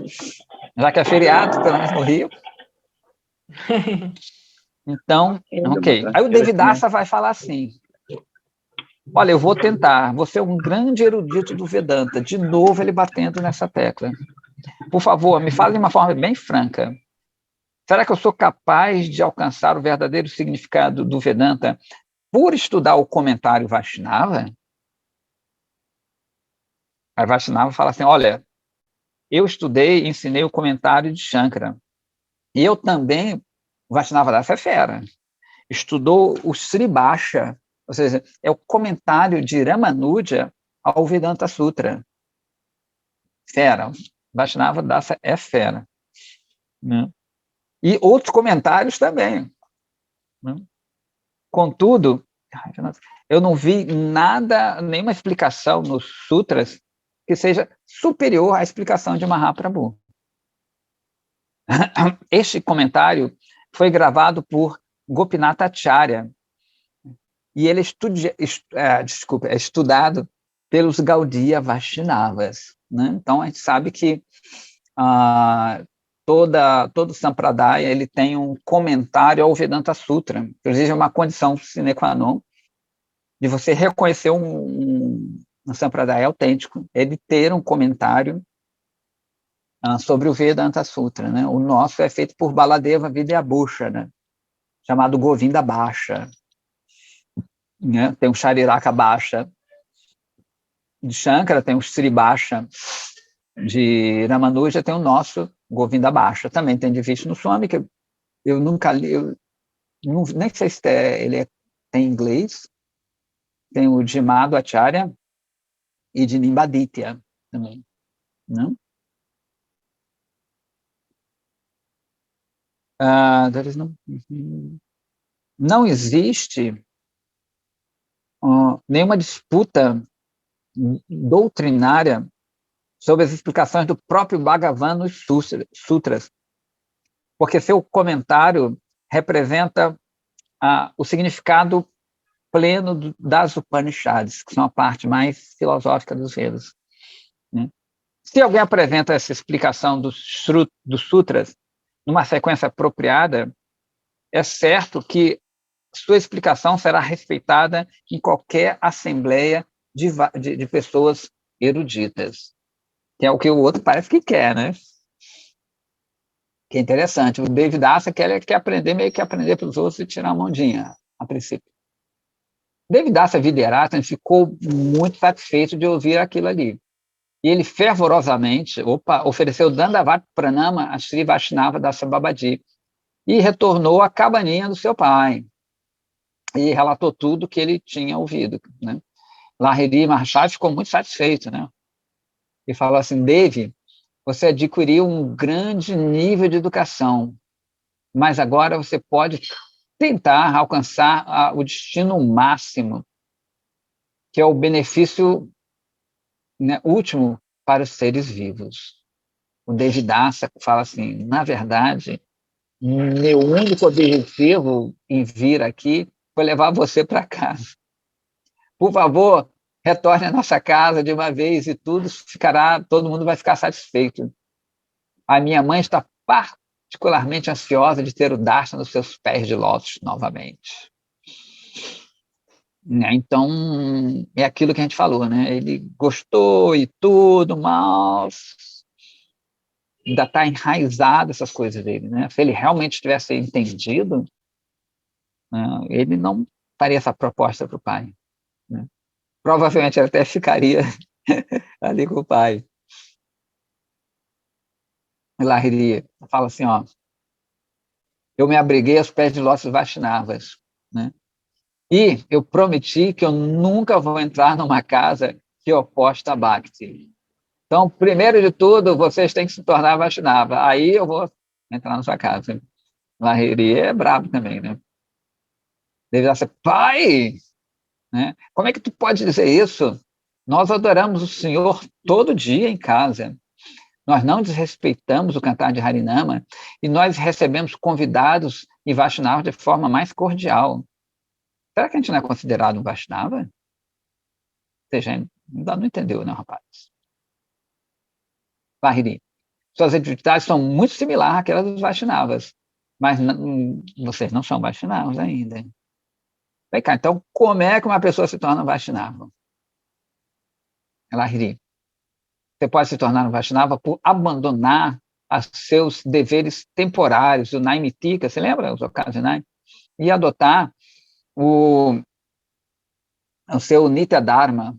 S1: já que é feriado, pelo menos no Rio. Então, ok. Aí o Devidasa vai falar assim: olha, eu vou tentar, você é um grande erudito do Vedanta. De novo ele batendo nessa tecla. Por favor, me fale de uma forma bem franca. Será que eu sou capaz de alcançar o verdadeiro significado do Vedanta por estudar o comentário Vaishnava? A Vaishnava fala assim: olha, eu estudei e ensinei o comentário de Shankara. E eu também, o Vaishnava Dasa é fera, estudou o Sribhasha, ou seja, é o comentário de Ramanuja ao Vedanta Sutra. Fera. Vaishnava Dasa é fera. Né? E outros comentários também. Né? Contudo, eu não vi nada, nenhuma explicação nos sutras que seja superior à explicação de Mahaprabhu. Este comentário foi gravado por Gopinath Acharya, e ele é estudado pelos Gaudiya Vaishnavas, né? Então, a gente sabe que todo Sampradaya ele tem um comentário ao Vedanta Sutra, inclusive é uma condição sine qua non de você reconhecer um Sampradaya autêntico, ele ter um comentário sobre o Vedanta Sutra, né? O nosso é feito por Baladeva Vidyabhusha, né? Chamado Govinda Bhasha, né? Tem o Shariraka Bhasha de Shankara, tem o Sri Bhasha de Ramanuja, tem o nosso Govinda Bhasha, também tem de Vishnu Swami, que eu nunca li, nem sei se ele tem inglês, tem o de Madhu Acharya e de Nimbaditya também, né? Não existe nenhuma disputa doutrinária sobre as explicações do próprio Bhagavan nos sutras, porque seu comentário representa o significado pleno das Upanishads, que são a parte mais filosófica dos Vedas, né? Se alguém apresenta essa explicação dos sutras numa sequência apropriada, é certo que sua explicação será respeitada em qualquer assembleia de pessoas eruditas, que é o que o outro parece que quer, né? Que é interessante. O Devidasa quer aprender, meio que aprender pelos outros e tirar uma ondinha, a princípio. Devidasa Vidyaratan ficou muito satisfeito de ouvir aquilo ali. E ele fervorosamente ofereceu Dandavat Pranama a Sri Vaishnava Dasa Babaji e retornou à cabaninha do seu pai e relatou tudo que ele tinha ouvido, né? Lahiri Maharaj ficou muito satisfeito, né? E falou assim: Devi, você adquiriu um grande nível de educação, mas agora você pode tentar alcançar o destino máximo, que é o benefício, né, último para os seres vivos. O Devidasa fala assim: na verdade, meu único objetivo em vir aqui foi levar você para casa. Por favor, retorne à nossa casa de uma vez e todo mundo vai ficar satisfeito. A minha mãe está particularmente ansiosa de ter o Darshan nos seus pés de lótus novamente. Então, é aquilo que a gente falou, né? Ele gostou e tudo, mas ainda está enraizado essas coisas dele, né? Se ele realmente tivesse entendido, né, ele não faria essa proposta para o pai, né? Provavelmente ele até ficaria ali com o pai. Lahiri fala assim, ó: eu me abriguei aos pés de lótus Vaishnavas, né? E eu prometi que eu nunca vou entrar numa casa que é oposta a Bhakti. Então, primeiro de tudo, vocês têm que se tornar Vaishnava. Aí eu vou entrar na sua casa. Lahiri é brabo também, né? Deve ser, pai, né? Como é que tu pode dizer isso? Nós adoramos o Senhor todo dia em casa. Nós não desrespeitamos o cantar de Harinama e nós recebemos convidados e Vaishnavas de forma mais cordial. Será que a gente não é considerado um Vaishnava? Você já ainda não entendeu, não, rapaz? Lahiri, suas atividades são muito similares àquelas dos Vaishnavas, mas vocês não são Vaishnavas ainda. Vem cá, então, como é que uma pessoa se torna Vaishnava? Lahiri, você pode se tornar um Vaishnava por abandonar os seus deveres temporários, o Naimitika, você lembra os ocasionais? E adotar o seu Nitya Dharma,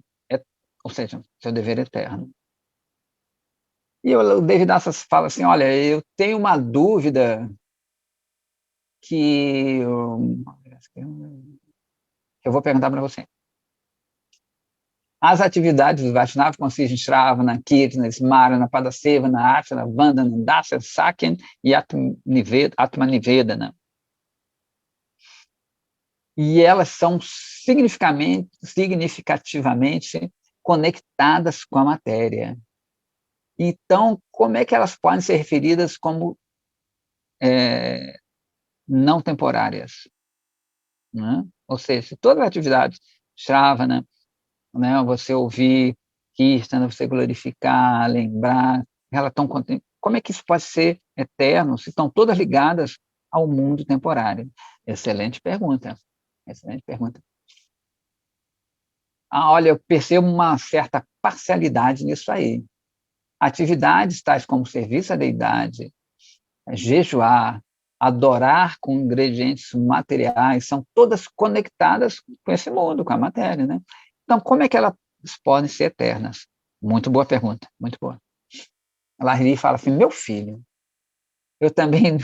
S1: ou seja, seu dever eterno. E o Devidasa fala assim: olha, eu tenho uma dúvida que eu vou perguntar para você. As atividades do Vaishnava consistem em Shravana, Kirtana, Smarana, Padasevana, Archana, Vandana, Dasya, Sakyan e Atmanivedana. E elas são significativamente conectadas com a matéria. Então, como é que elas podem ser referidas como não temporárias? Né? Ou seja, se todas as atividades, Shravana, né, você ouvir Kirtana, você glorificar, lembrar, elas estão, como é que isso pode ser eterno se estão todas ligadas ao mundo temporário? Excelente pergunta. Excelente pergunta. Olha, eu percebo uma certa parcialidade nisso aí. Atividades tais como serviço à deidade, jejuar, adorar com ingredientes materiais, são todas conectadas com esse mundo, com a matéria, né? Então, como é que elas podem ser eternas? Muito boa pergunta, muito boa. Lahiri fala assim, meu filho, eu também,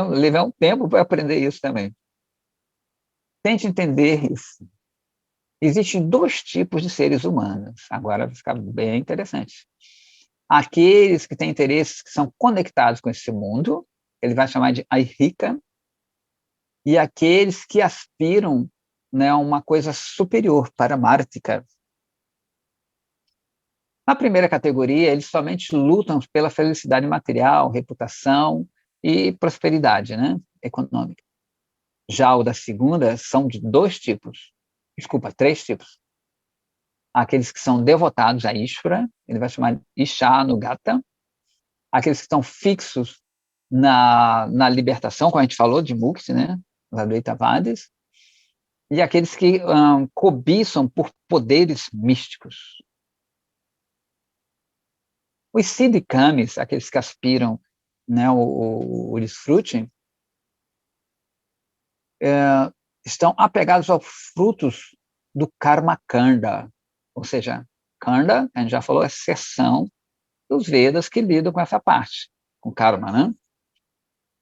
S1: levei um tempo para aprender isso também. Tente entender isso. Existem dois tipos de seres humanos. Agora vai ficar bem interessante. Aqueles que têm interesses que são conectados com esse mundo, ele vai chamar de aihika, e aqueles que aspiram, né, a uma coisa superior, paramártica. Na primeira categoria, eles somente lutam pela felicidade material, reputação e prosperidade, né, econômica. Já o da segunda são de três tipos. Aqueles que são devotados a Ishvara, ele vai chamar de Ishanugata, aqueles que estão fixos na libertação, como a gente falou, de Mukti, né, os Advaitavadis, e aqueles que cobiçam por poderes místicos. Os Siddhikamis, aqueles que aspiram, né, o desfrute, estão apegados aos frutos do Karma Kanda, ou seja, Kanda, a gente já falou, é seção dos Vedas que lidam com essa parte, com Karma, né?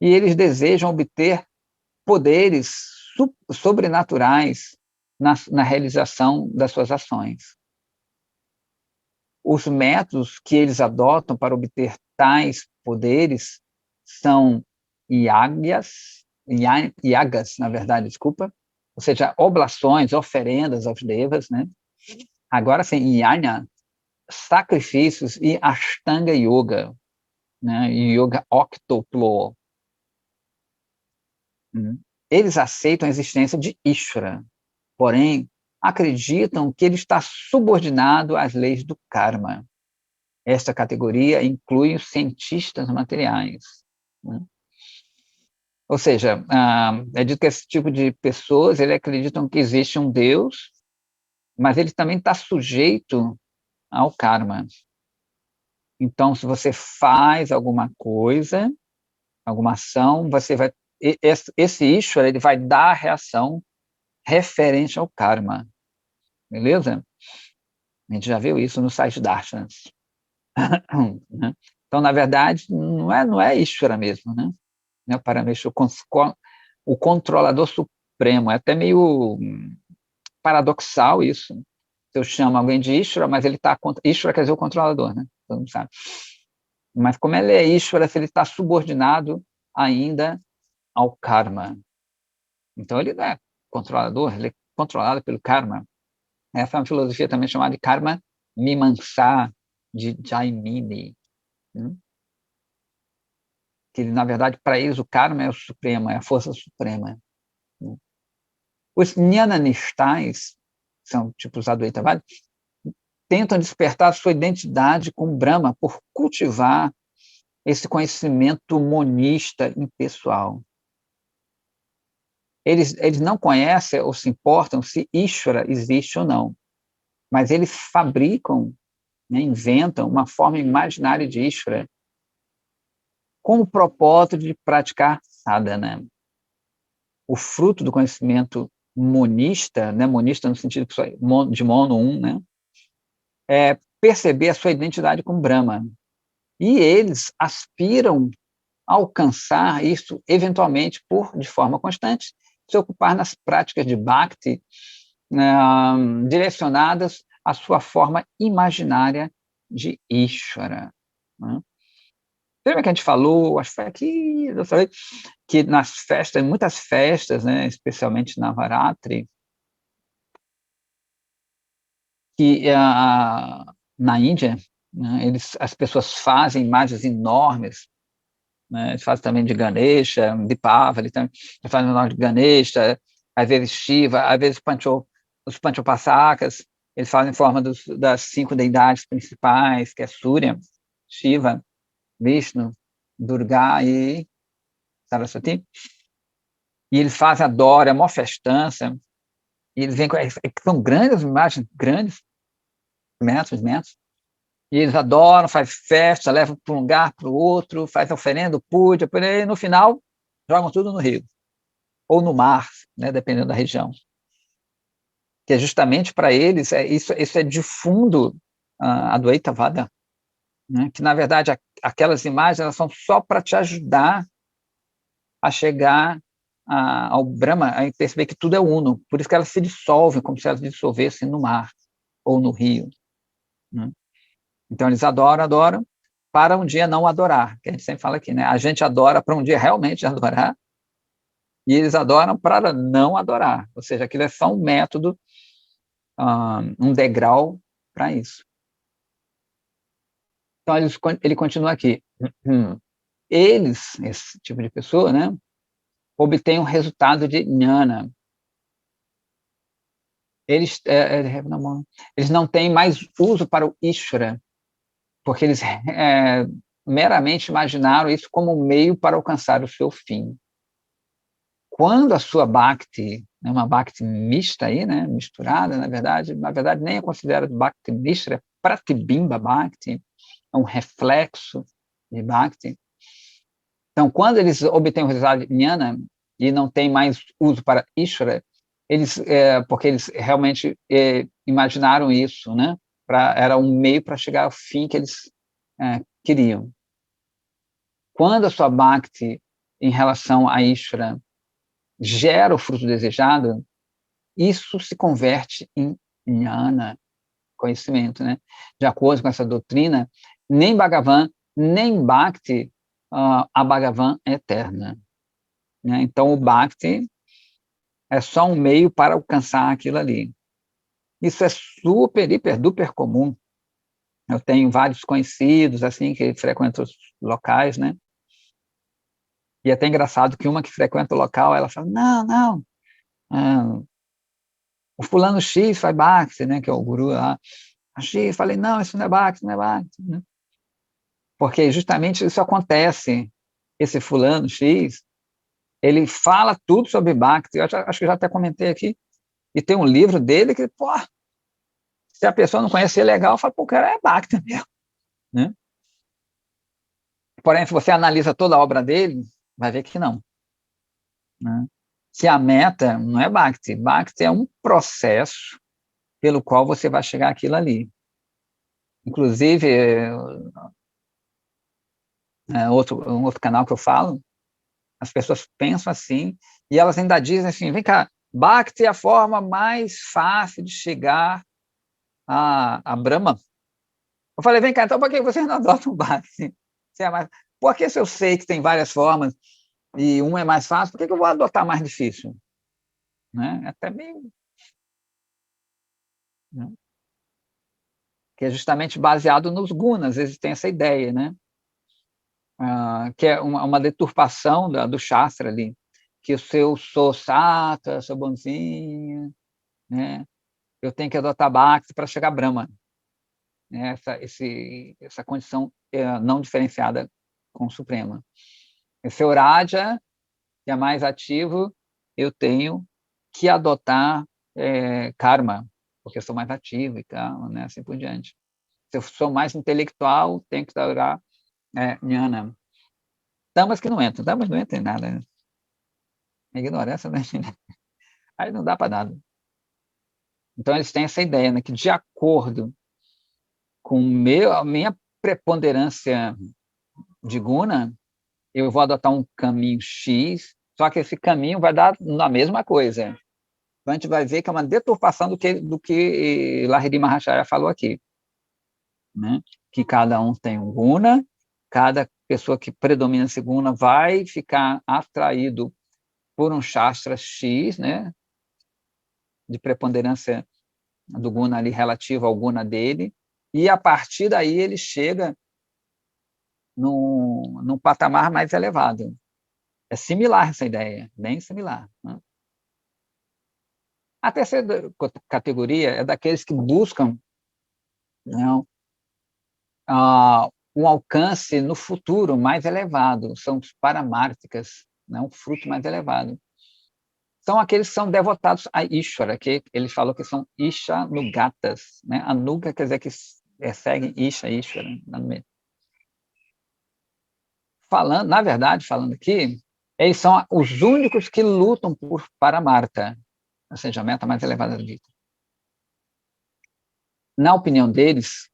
S1: E eles desejam obter poderes sobrenaturais na realização das suas ações. Os métodos que eles adotam para obter tais poderes são yagas, na verdade, desculpa, ou seja, oblações, oferendas aos devas, né? Agora sim, yajna, sacrifícios e Ashtanga Yoga, né? Yoga octuplo. Eles aceitam a existência de Ishvara, porém, acreditam que ele está subordinado às leis do karma. Esta categoria inclui os cientistas materiais. Né? Ou seja, é dito que esse tipo de pessoas, eles acreditam que existe um Deus, mas ele também está sujeito ao karma. Então, se você faz alguma coisa, alguma ação, você vai esse Ishvara, ele vai dar a reação referente ao karma. Beleza? A gente já viu isso no site Darshanas. Então, na verdade, não é Ishvara mesmo, né? O Parameshwara, o controlador supremo. É até meio paradoxal isso. Eu chamo alguém de Ishvara, mas ele está contra. Ishvara quer dizer o controlador, né? Todo mundo sabe. Mas como ele é Ishvara, se ele está subordinado ainda ao karma. Então, ele não é controlador, ele é controlado pelo karma. Essa é uma filosofia também chamada de karma mimamsa, de Jaimini. Que, na verdade, para eles, o karma é o supremo, é a força suprema. Os jnananistas, são tipo os Advaitavadis, tentam despertar sua identidade com Brahma por cultivar esse conhecimento monista impessoal. Eles não conhecem ou se importam se Ishvara existe ou não, mas eles fabricam, né, inventam uma forma imaginária de Ishvara com o propósito de praticar sadhana. O fruto do conhecimento monista, né, monista no sentido de mono, né, é perceber a sua identidade com Brahma. E eles aspiram a alcançar isso, eventualmente, de forma constante, se ocupar nas práticas de Bhakti, direcionadas à sua forma imaginária de Ishvara. Né? Lembra que a gente falou, acho que foi aqui, eu falei, que nas festas, muitas festas, né, especialmente na Navaratri, que na Índia, né, as pessoas fazem imagens enormes, né, eles fazem também de Ganesha, de Pavali, também, eles fazem imagens de Ganesha, às vezes Shiva, às vezes os Panchopasakas, eles fazem em forma das 5 deidades principais, que é Surya, Shiva, Vishnu, Durga e Saraswati. E eles fazem a Dora, a maior festança, e eles vêm são grandes imagens, grandes, metros, e eles adoram, faz festa, levam para um lugar, para o outro, faz oferenda, puja, por aí, no final, jogam tudo no rio, ou no mar, né, dependendo da região. Que é justamente para eles, isso é de fundo a Advaitavada, né, que, na verdade, aquelas imagens elas são só para te ajudar a chegar ao Brahma, a perceber que tudo é uno, por isso que elas se dissolvem, como se elas dissolvessem no mar, ou no rio, né? Então, eles adoram, para um dia não adorar, que a gente sempre fala aqui, né? A gente adora para um dia realmente adorar, e eles adoram para não adorar, ou seja, aquilo é só um método, um degrau para isso. Então, ele continua aqui. Eles, esse tipo de pessoa, né, obtêm um resultado de jnana. Eles não têm mais uso para o Ishvara, porque eles meramente imaginaram isso como um meio para alcançar o seu fim. Quando a sua Bhakti, uma Bhakti mista aí, né, misturada, na verdade nem é considerado Bhakti mista, é Pratibimba Bhakti, é um reflexo de Bhakti. Então, quando eles obtêm o resultado de jnana e não tem mais uso para Ishvara, porque eles realmente imaginaram isso, né? Era um meio para chegar ao fim que eles queriam. Quando a sua Bhakti, em relação a Ishvara, gera o fruto desejado, isso se converte em jnana, conhecimento, né? De acordo com essa doutrina, nem Bhagavan, nem Bhakti, a Bhagavan é eterna, né? Então, o Bhakti é só um meio para alcançar aquilo ali. Isso é super, hiper, duper comum. Eu tenho vários conhecidos, assim, que frequentam os locais, né? E é até engraçado que uma que frequenta o local, ela fala, não, o fulano X faz Bhakti, né, que é o guru lá. A X, falei, não, isso não é Bhakti, não é Bhakti. Né? Porque justamente isso acontece. Esse fulano X, ele fala tudo sobre Bhakti. Eu acho que já até comentei aqui. E tem um livro dele que, pô, se a pessoa não conhecer legal, fala, pô, o cara é Bhakti mesmo. Né? Porém, se você analisa toda a obra dele, vai ver que não. Né? Se a meta não é Bhakti, Bhakti é um processo pelo qual você vai chegar àquilo ali. Inclusive, um outro canal que eu falo, as pessoas pensam assim, e elas ainda dizem assim, vem cá, Bhakti é a forma mais fácil de chegar a Brahma. Eu falei, vem cá, então por que vocês não adotam Bhakti? Porque se eu sei que tem várias formas e um é mais fácil, por que eu vou adotar mais difícil? Né? Até meio... Né? Que é justamente baseado nos gunas, eles têm essa ideia, né? Que é uma deturpação do Shastra ali, que se eu sou sattva, sou bonzinho, né? Eu tenho que adotar Bhakti para chegar a Brahma. Né? Essa condição não diferenciada com o Supremo. Se eu Raja, que é mais ativo, eu tenho que adotar karma, porque eu sou mais ativo e tal, né? Assim por diante. Se eu sou mais intelectual, tenho que adotar jnana. Tamas que não entram, tamas não entram em nada. Né? Ignorância, né? Aí não dá para nada. Então, eles têm essa ideia, né, que de acordo com a minha preponderância de guna, eu vou adotar um caminho X, só que esse caminho vai dar na mesma coisa. Então, a gente vai ver que é uma deturpação do que Lahiri Mahacharya falou aqui. Né? Que cada um tem um guna, cada pessoa que predomina esse guna vai ficar atraído por um Shastra X, né? De preponderância do guna ali relativo ao guna dele, e a partir daí ele chega num patamar mais elevado. É similar essa ideia, bem similar. Né? A terceira categoria é daqueles que buscam, não, um alcance no futuro mais elevado, são os paramárticas, né, um fruto mais elevado. São aqueles que são devotados a Ishvara, que ele falou que são Ishanugatas, né? Anuga quer dizer que seguem Isha, Ishvara. Falando, na verdade, falando aqui, eles são os únicos que lutam por Paramarta, ou seja, a meta mais elevada da vida. Na opinião deles,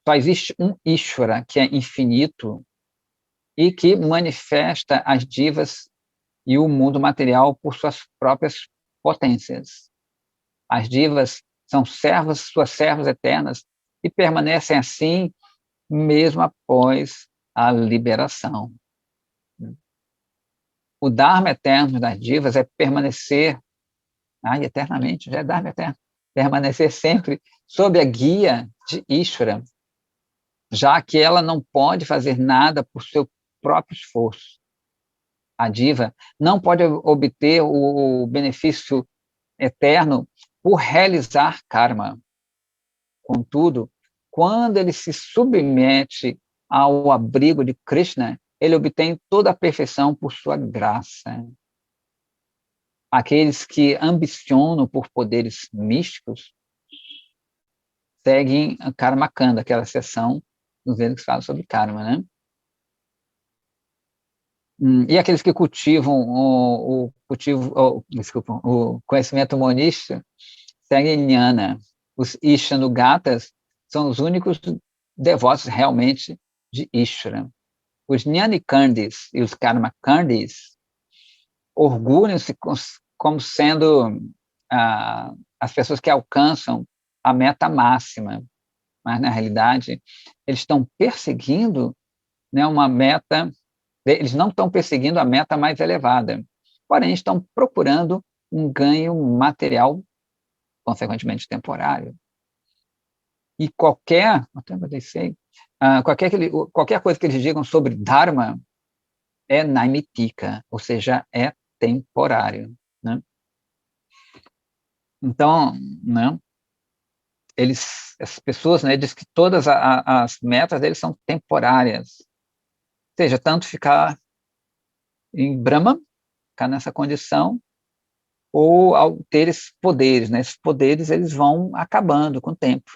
S1: só existe um Ishvara, que é infinito, e que manifesta as divas e o mundo material por suas próprias potências. As divas são suas servas eternas, e permanecem assim mesmo após a liberação. O Dharma eterno das divas é permanecer, eternamente, já é Dharma eterno, permanecer sempre sob a guia de Ishvara, já que ela não pode fazer nada por seu próprio esforço. A diva não pode obter o benefício eterno por realizar karma. Contudo, quando ele se submete ao abrigo de Krishna, ele obtém toda a perfeição por sua graça. Aqueles que ambicionam por poderes místicos seguem a Karma Kanda, aquela seção dos Vedas que fala sobre karma, né? E aqueles que cultivam o conhecimento monista seguem Jnana. Os Ishanugatas são os únicos devotos realmente de Ishvara. Os Jnanikandis e os Karmakandis orgulham-se como sendo as pessoas que alcançam a meta máxima, mas, na realidade, eles estão perseguindo, né, uma meta, eles não estão perseguindo a meta mais elevada, porém estão procurando um ganho material, consequentemente temporário. E qualquer coisa que eles digam sobre Dharma é naimitika, ou seja, é temporário. Né? Então, né, as pessoas, né, dizem que todas as metas deles são temporárias. Ou seja, tanto ficar em Brahma, ficar nessa condição, ou ao ter esses poderes. Né? Esses poderes eles vão acabando com o tempo,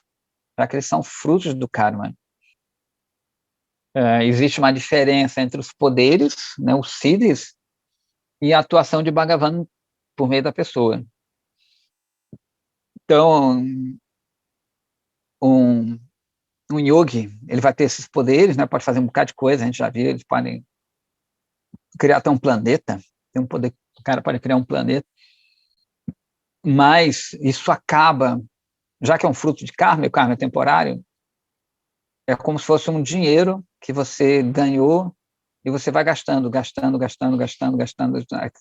S1: já que eles são frutos do karma. Existe uma diferença entre os poderes, né, os siddhis, e a atuação de Bhagavan por meio da pessoa. Então, um yogi, ele vai ter esses poderes, né, pode fazer um bocado de coisa, a gente já viu, eles podem criar até um planeta, tem um poder, o cara pode criar um planeta, mas isso acaba, já que é um fruto de karma, e o karma é temporário, é como se fosse um dinheiro que você ganhou e você vai gastando,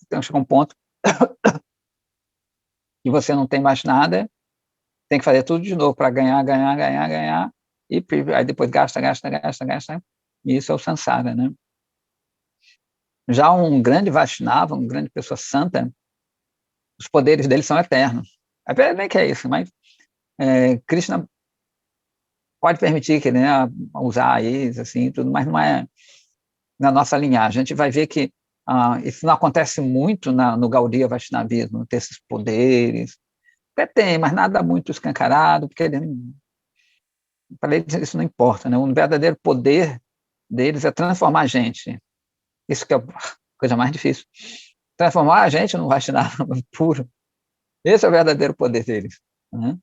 S1: então chega um ponto que você não tem mais nada, tem que fazer tudo de novo para ganhar, e aí depois gasta, e isso é o samsara, né? Já um grande Vaishnava, uma grande pessoa santa, os poderes dele são eternos. Bem que é isso, mas Krishna pode permitir que, né, usar eles, assim, tudo, mas não é na nossa linhagem. A gente vai ver que isso não acontece muito no Gaudiya Vaishnavismo, ter esses poderes. Até tem, mas nada muito escancarado, porque para eles isso não importa, né? O verdadeiro poder deles é transformar a gente. Isso que é a coisa mais difícil. Transformar a gente num Vaishnava puro. Esse é o verdadeiro poder deles. Né?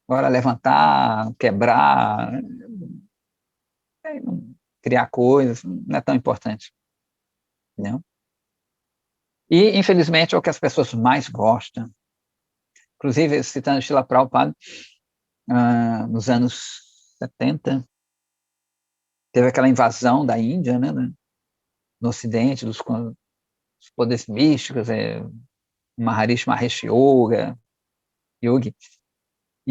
S1: Agora, levantar, quebrar, criar coisas, não é tão importante. Entendeu? E, infelizmente, é o que as pessoas mais gostam. Inclusive, citando Srila Prabhupada, nos anos 70, teve aquela invasão da Índia, né, no Ocidente, dos poderes místicos, Maharishi Mahesh Yogi,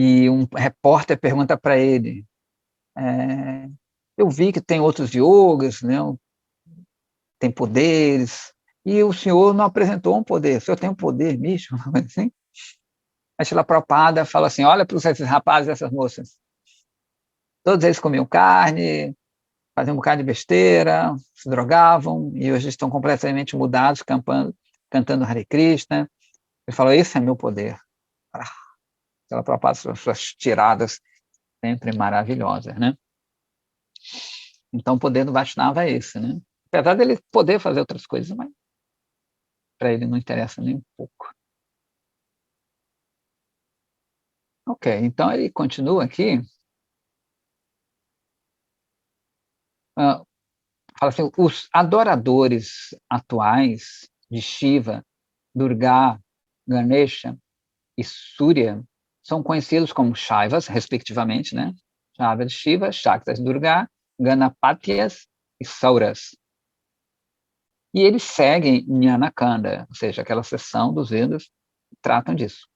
S1: e um repórter pergunta para ele, eu vi que tem outros yogas, né? Tem poderes, e o senhor não apresentou um poder, o senhor tem um poder místico, assim? A Srila Prabhupada fala assim, olha para esses rapazes e essas moças, todos eles comiam carne, faziam um bocado de besteira, se drogavam, e hoje estão completamente mudados, cantando Hare Krishna. Ele falou, esse é meu poder. Ela Prabhupada, suas tiradas sempre maravilhosas, né? Então, o poder do Vaishnava é esse, né? Apesar dele poder fazer outras coisas, mas para ele não interessa nem um pouco. Ok, então ele continua aqui. Fala assim, os adoradores atuais de Shiva, Durga, Ganesha e Surya são conhecidos como Shaivas, respectivamente, né? Shaivas de Shiva, Shaktas de Durga, Ganapatyas e Sauras. E eles seguem Jnana-kanda, ou seja, aquela seção dos Vedas que tratam disso.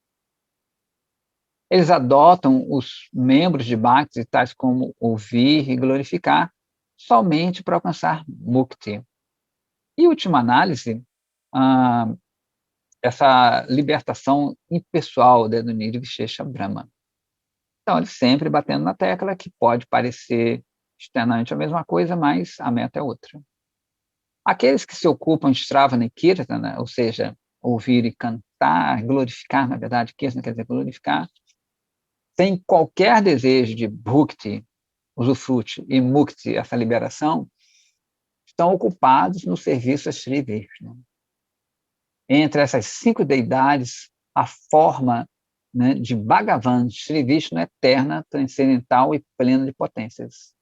S1: Eles adotam os membros de Bhakti, tais como ouvir e glorificar, somente para alcançar Mukti. E, última análise, essa libertação impessoal do Nirvishesha Brahma. Então, eles sempre batendo na tecla que pode parecer externamente a mesma coisa, mas a meta é outra. Aqueles que se ocupam de Shravana e Kirtana, ou seja, ouvir e cantar, glorificar, na verdade, Kirtana quer dizer glorificar, sem qualquer desejo de bhukti, usufrute, e mukti, essa liberação, estão ocupados no serviço a Sri Vishnu. Entre essas 5 deidades, a forma, né, de Bhagavan, Sri Vishnu, eterna, transcendental e plena de potências.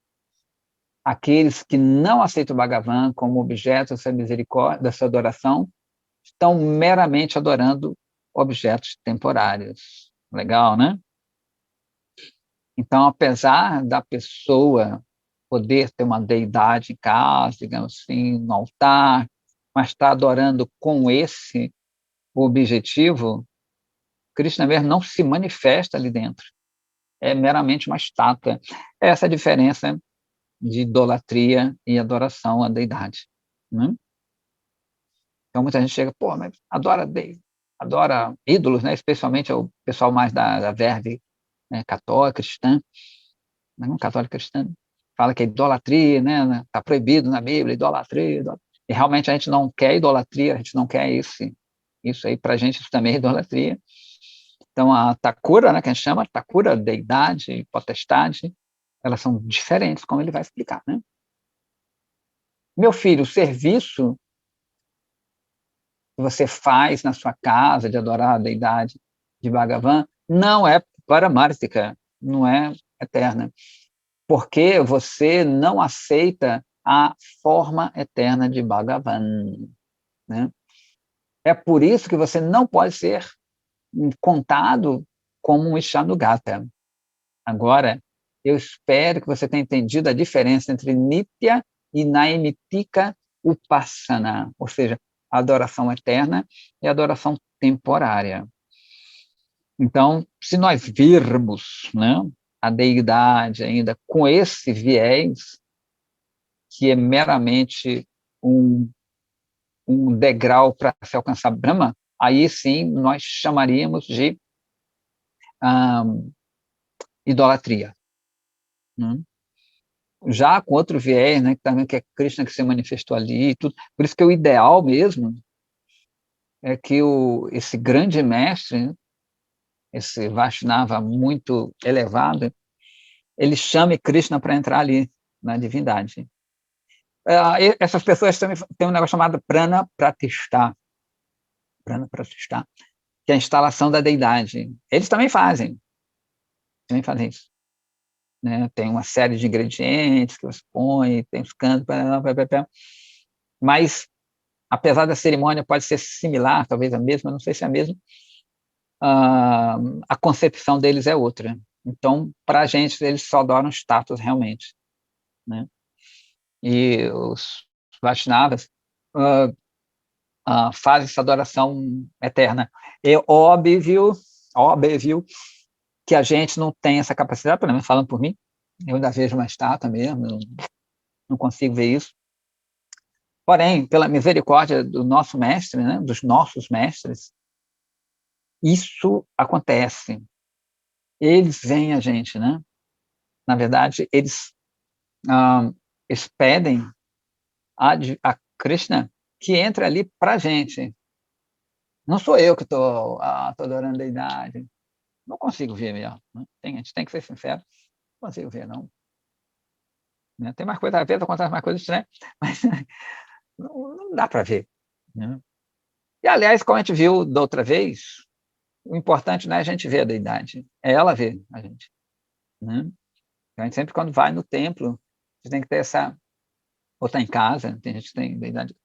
S1: Aqueles que não aceitam o Bhagavan como objeto da sua misericórdia, da sua adoração, estão meramente adorando objetos temporários. Legal, né? Então, apesar da pessoa poder ter uma deidade em casa, digamos assim, no altar, mas está adorando com esse objetivo, Krishna mesmo não se manifesta ali dentro. É meramente uma estátua. Essa é a diferença de idolatria e adoração à deidade. Né? Então, muita gente chega, pô, mas adora ídolos, né? Especialmente o pessoal mais da verve, né, católica, cristã, não católica cristã, fala que é idolatria, né? Está proibido na Bíblia, idolatria. E realmente a gente não quer idolatria, a gente não quer isso aí, para a gente isso também é idolatria. Então, a Thakura, né, que a gente chama, Thakura, deidade, potestade, elas são diferentes, como ele vai explicar. Né? Meu filho, o serviço que você faz na sua casa de adorar a deidade de Bhagavan não é paramártica, não é eterna, porque você não aceita a forma eterna de Bhagavan. Né? É por isso que você não pode ser contado como um Ishanugata. Agora, eu espero que você tenha entendido a diferença entre Nitya e Naimitika Upasana, ou seja, a adoração eterna e a adoração temporária. Então, se nós virmos, né, a deidade ainda com esse viés, que é meramente um degrau para se alcançar Brahma, aí sim nós chamaríamos de idolatria. Né? Já com outro viés, né, que é Krishna que se manifestou ali, tudo. Por isso que o ideal mesmo é que esse grande mestre, né, esse Vaishnava muito elevado, ele chame Krishna para entrar ali na divindade. Essas pessoas também têm um negócio chamado Prana Pratishtha, que é a instalação da deidade. Eles também fazem isso. Né? Tem uma série de ingredientes que você põe, tem os cantos, mas, apesar da cerimônia pode ser similar, talvez a mesma, não sei se é a mesma, a concepção deles é outra. Então, para a gente, eles só adoram status realmente. Né? E os Vaishnavas fazem essa adoração eterna. É óbvio que a gente não tem essa capacidade, pelo menos falando por mim, eu ainda vejo uma estátua mesmo, não consigo ver isso. Porém, pela misericórdia do nosso mestre, né, dos nossos mestres, isso acontece. Eles veem a gente, né? Na verdade, eles pedem a Krishna que entre ali para a gente. Não sou eu que estou adorando a deidade. Não consigo ver mesmo. Né? A gente tem que ser sincero. Não consigo ver, não. Né? Tem mais coisa a ver, acontece mais coisas estranhas, mas não dá para ver. Né? E, aliás, como a gente viu da outra vez, o importante não é a gente ver a deidade, é ela ver a gente. Né? Então, a gente sempre, quando vai no templo, a gente tem que ter essa... Ou está em casa, tem gente que tem deidade,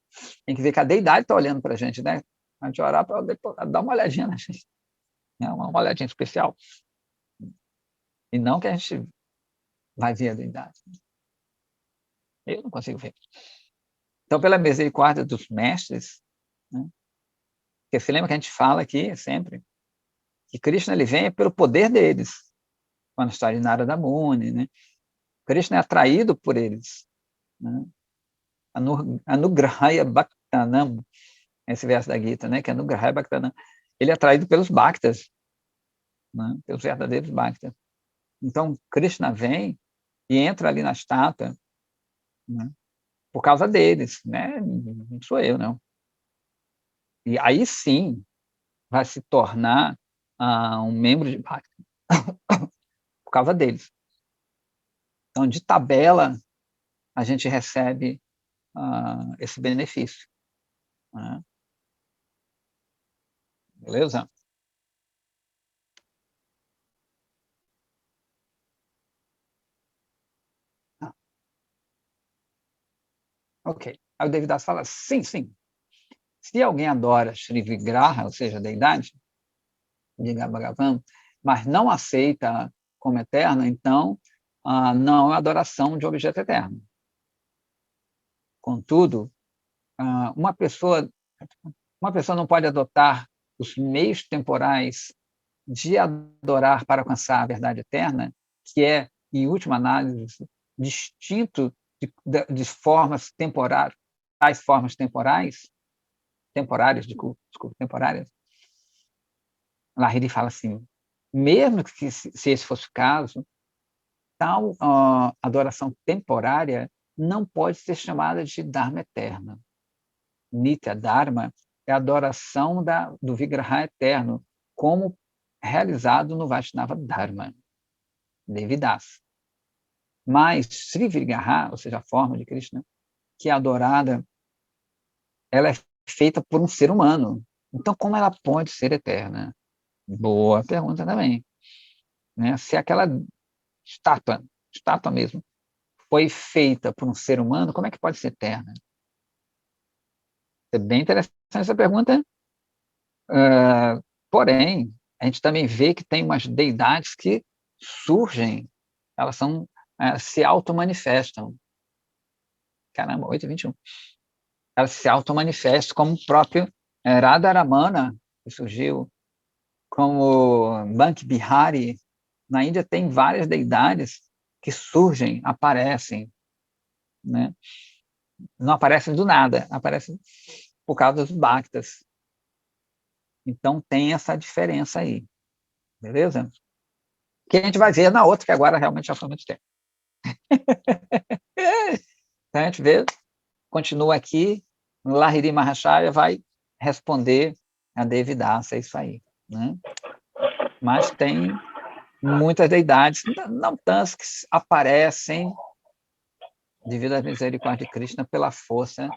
S1: tem que ver que a deidade está olhando para a gente, né? A gente orar para dar uma olhadinha na gente, né? Uma olhadinha especial. E não que a gente vai ver a deidade. Eu não consigo ver. Então, pela misericórdia dos mestres, né? Porque você lembra que a gente fala aqui sempre que Krishna ele vem pelo poder deles, quando está em Narada Muni, né? Krishna é atraído por eles, né? Anugrahaya Bhaktanam, esse verso da Gita, né? Que é Anugrahaya Bhaktanam. Ele é atraído pelos Bhaktas, né? Pelos verdadeiros Bhaktas. Então, Krishna vem e entra ali na estátua, né? Por causa deles, né? Não sou eu, não. E aí sim vai se tornar um membro de Bhakti, por causa deles. Então, de tabela, a gente recebe esse benefício. Né? Beleza? Ok. Aí o Devidas fala, sim. Se alguém adora Shri Vigraha, ou seja, a deidade, diga Bhagavan, mas não aceita como eterno, então não é adoração de objeto eterno. Contudo, uma pessoa não pode adotar os meios temporais de adorar para alcançar a verdade eterna, que é, em última análise, distinto de formas temporárias, tais formas temporárias, temporárias. Lahiri fala assim, mesmo que se esse fosse o caso, tal adoração temporária não pode ser chamada de Dharma eterna. Nitya Dharma é a adoração do Vigraha eterno, como realizado no Vaishnava Dharma, Devidas. Mas Sri Vigraha, ou seja, a forma de Krishna, que é adorada, ela é feita por um ser humano. Então, como ela pode ser eterna? Boa pergunta também. Né? Se aquela estátua mesmo, foi feita por um ser humano, como é que pode ser eterna? É bem interessante essa pergunta. Porém, a gente também vê que tem umas deidades que surgem, elas se auto-manifestam. Caramba, 8h21. Elas se auto-manifestam, como o próprio Radharamana, que surgiu, como Bank Bihari. Na Índia tem várias deidades que surgem, aparecem, né? Não aparecem do nada, aparecem por causa dos Bhaktas. Então, tem essa diferença aí, beleza? Que a gente vai ver na outra, que agora realmente já foi muito tempo. Então, a gente vê, continua aqui, Lahiri Mahachaya vai responder a Devidasa, é isso aí. Né? Mas tem muitas deidades, não tantas, que aparecem devido à misericórdia de Krishna pela força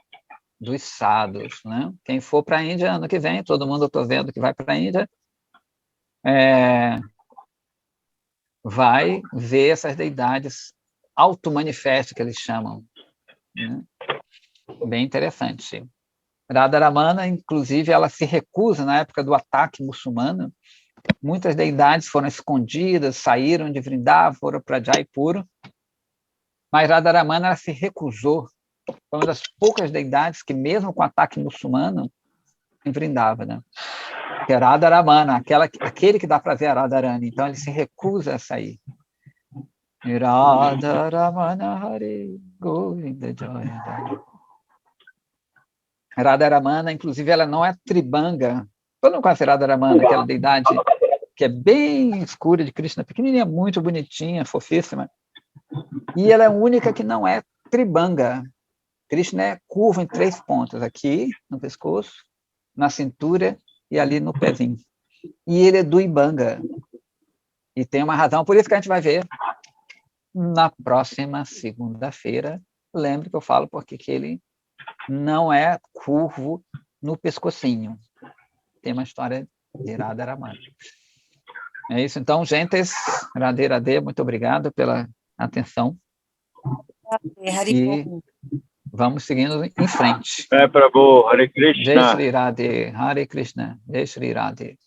S1: dos sadhus. Né? Quem for para a Índia ano que vem, todo mundo eu estou vendo que vai para a Índia, vai ver essas deidades auto-manifestas, que eles chamam. Né? Bem interessante. Radharamana, inclusive, ela se recusa, na época do ataque muçulmano, muitas deidades foram escondidas, saíram de Vrindavan, foram para Jaipur, mas Radharamana ela se recusou. Foi uma das poucas deidades que, mesmo com o ataque muçulmano, em Vrindavan, né? que é Radharamana, aquele que dá para ver a Radharani. Então, ele se recusa a sair. Radharamana Hare Govinda Jaya. Radharamana, inclusive, ela não é tribanga. Todo mundo conhece Radharamana, aquela deidade que é bem escura de Krishna, pequenininha, muito bonitinha, fofíssima. E ela é a única que não é tribanga. Krishna é curvo em 3 pontas, aqui no pescoço, na cintura e ali no pezinho. E ele é Duibanga. E tem uma razão, por isso que a gente vai ver na próxima segunda-feira. Lembre que eu falo porque que ele não é curvo no pescocinho. Tem uma história de Radharamana. É isso, então, gentes. Radhe, Radhe, muito obrigado pela atenção. E vamos seguindo em frente.
S5: Prabhu, Hare Krishna.
S1: Jai Shri Radhe, Hare Krishna, Jai Shri Radhe.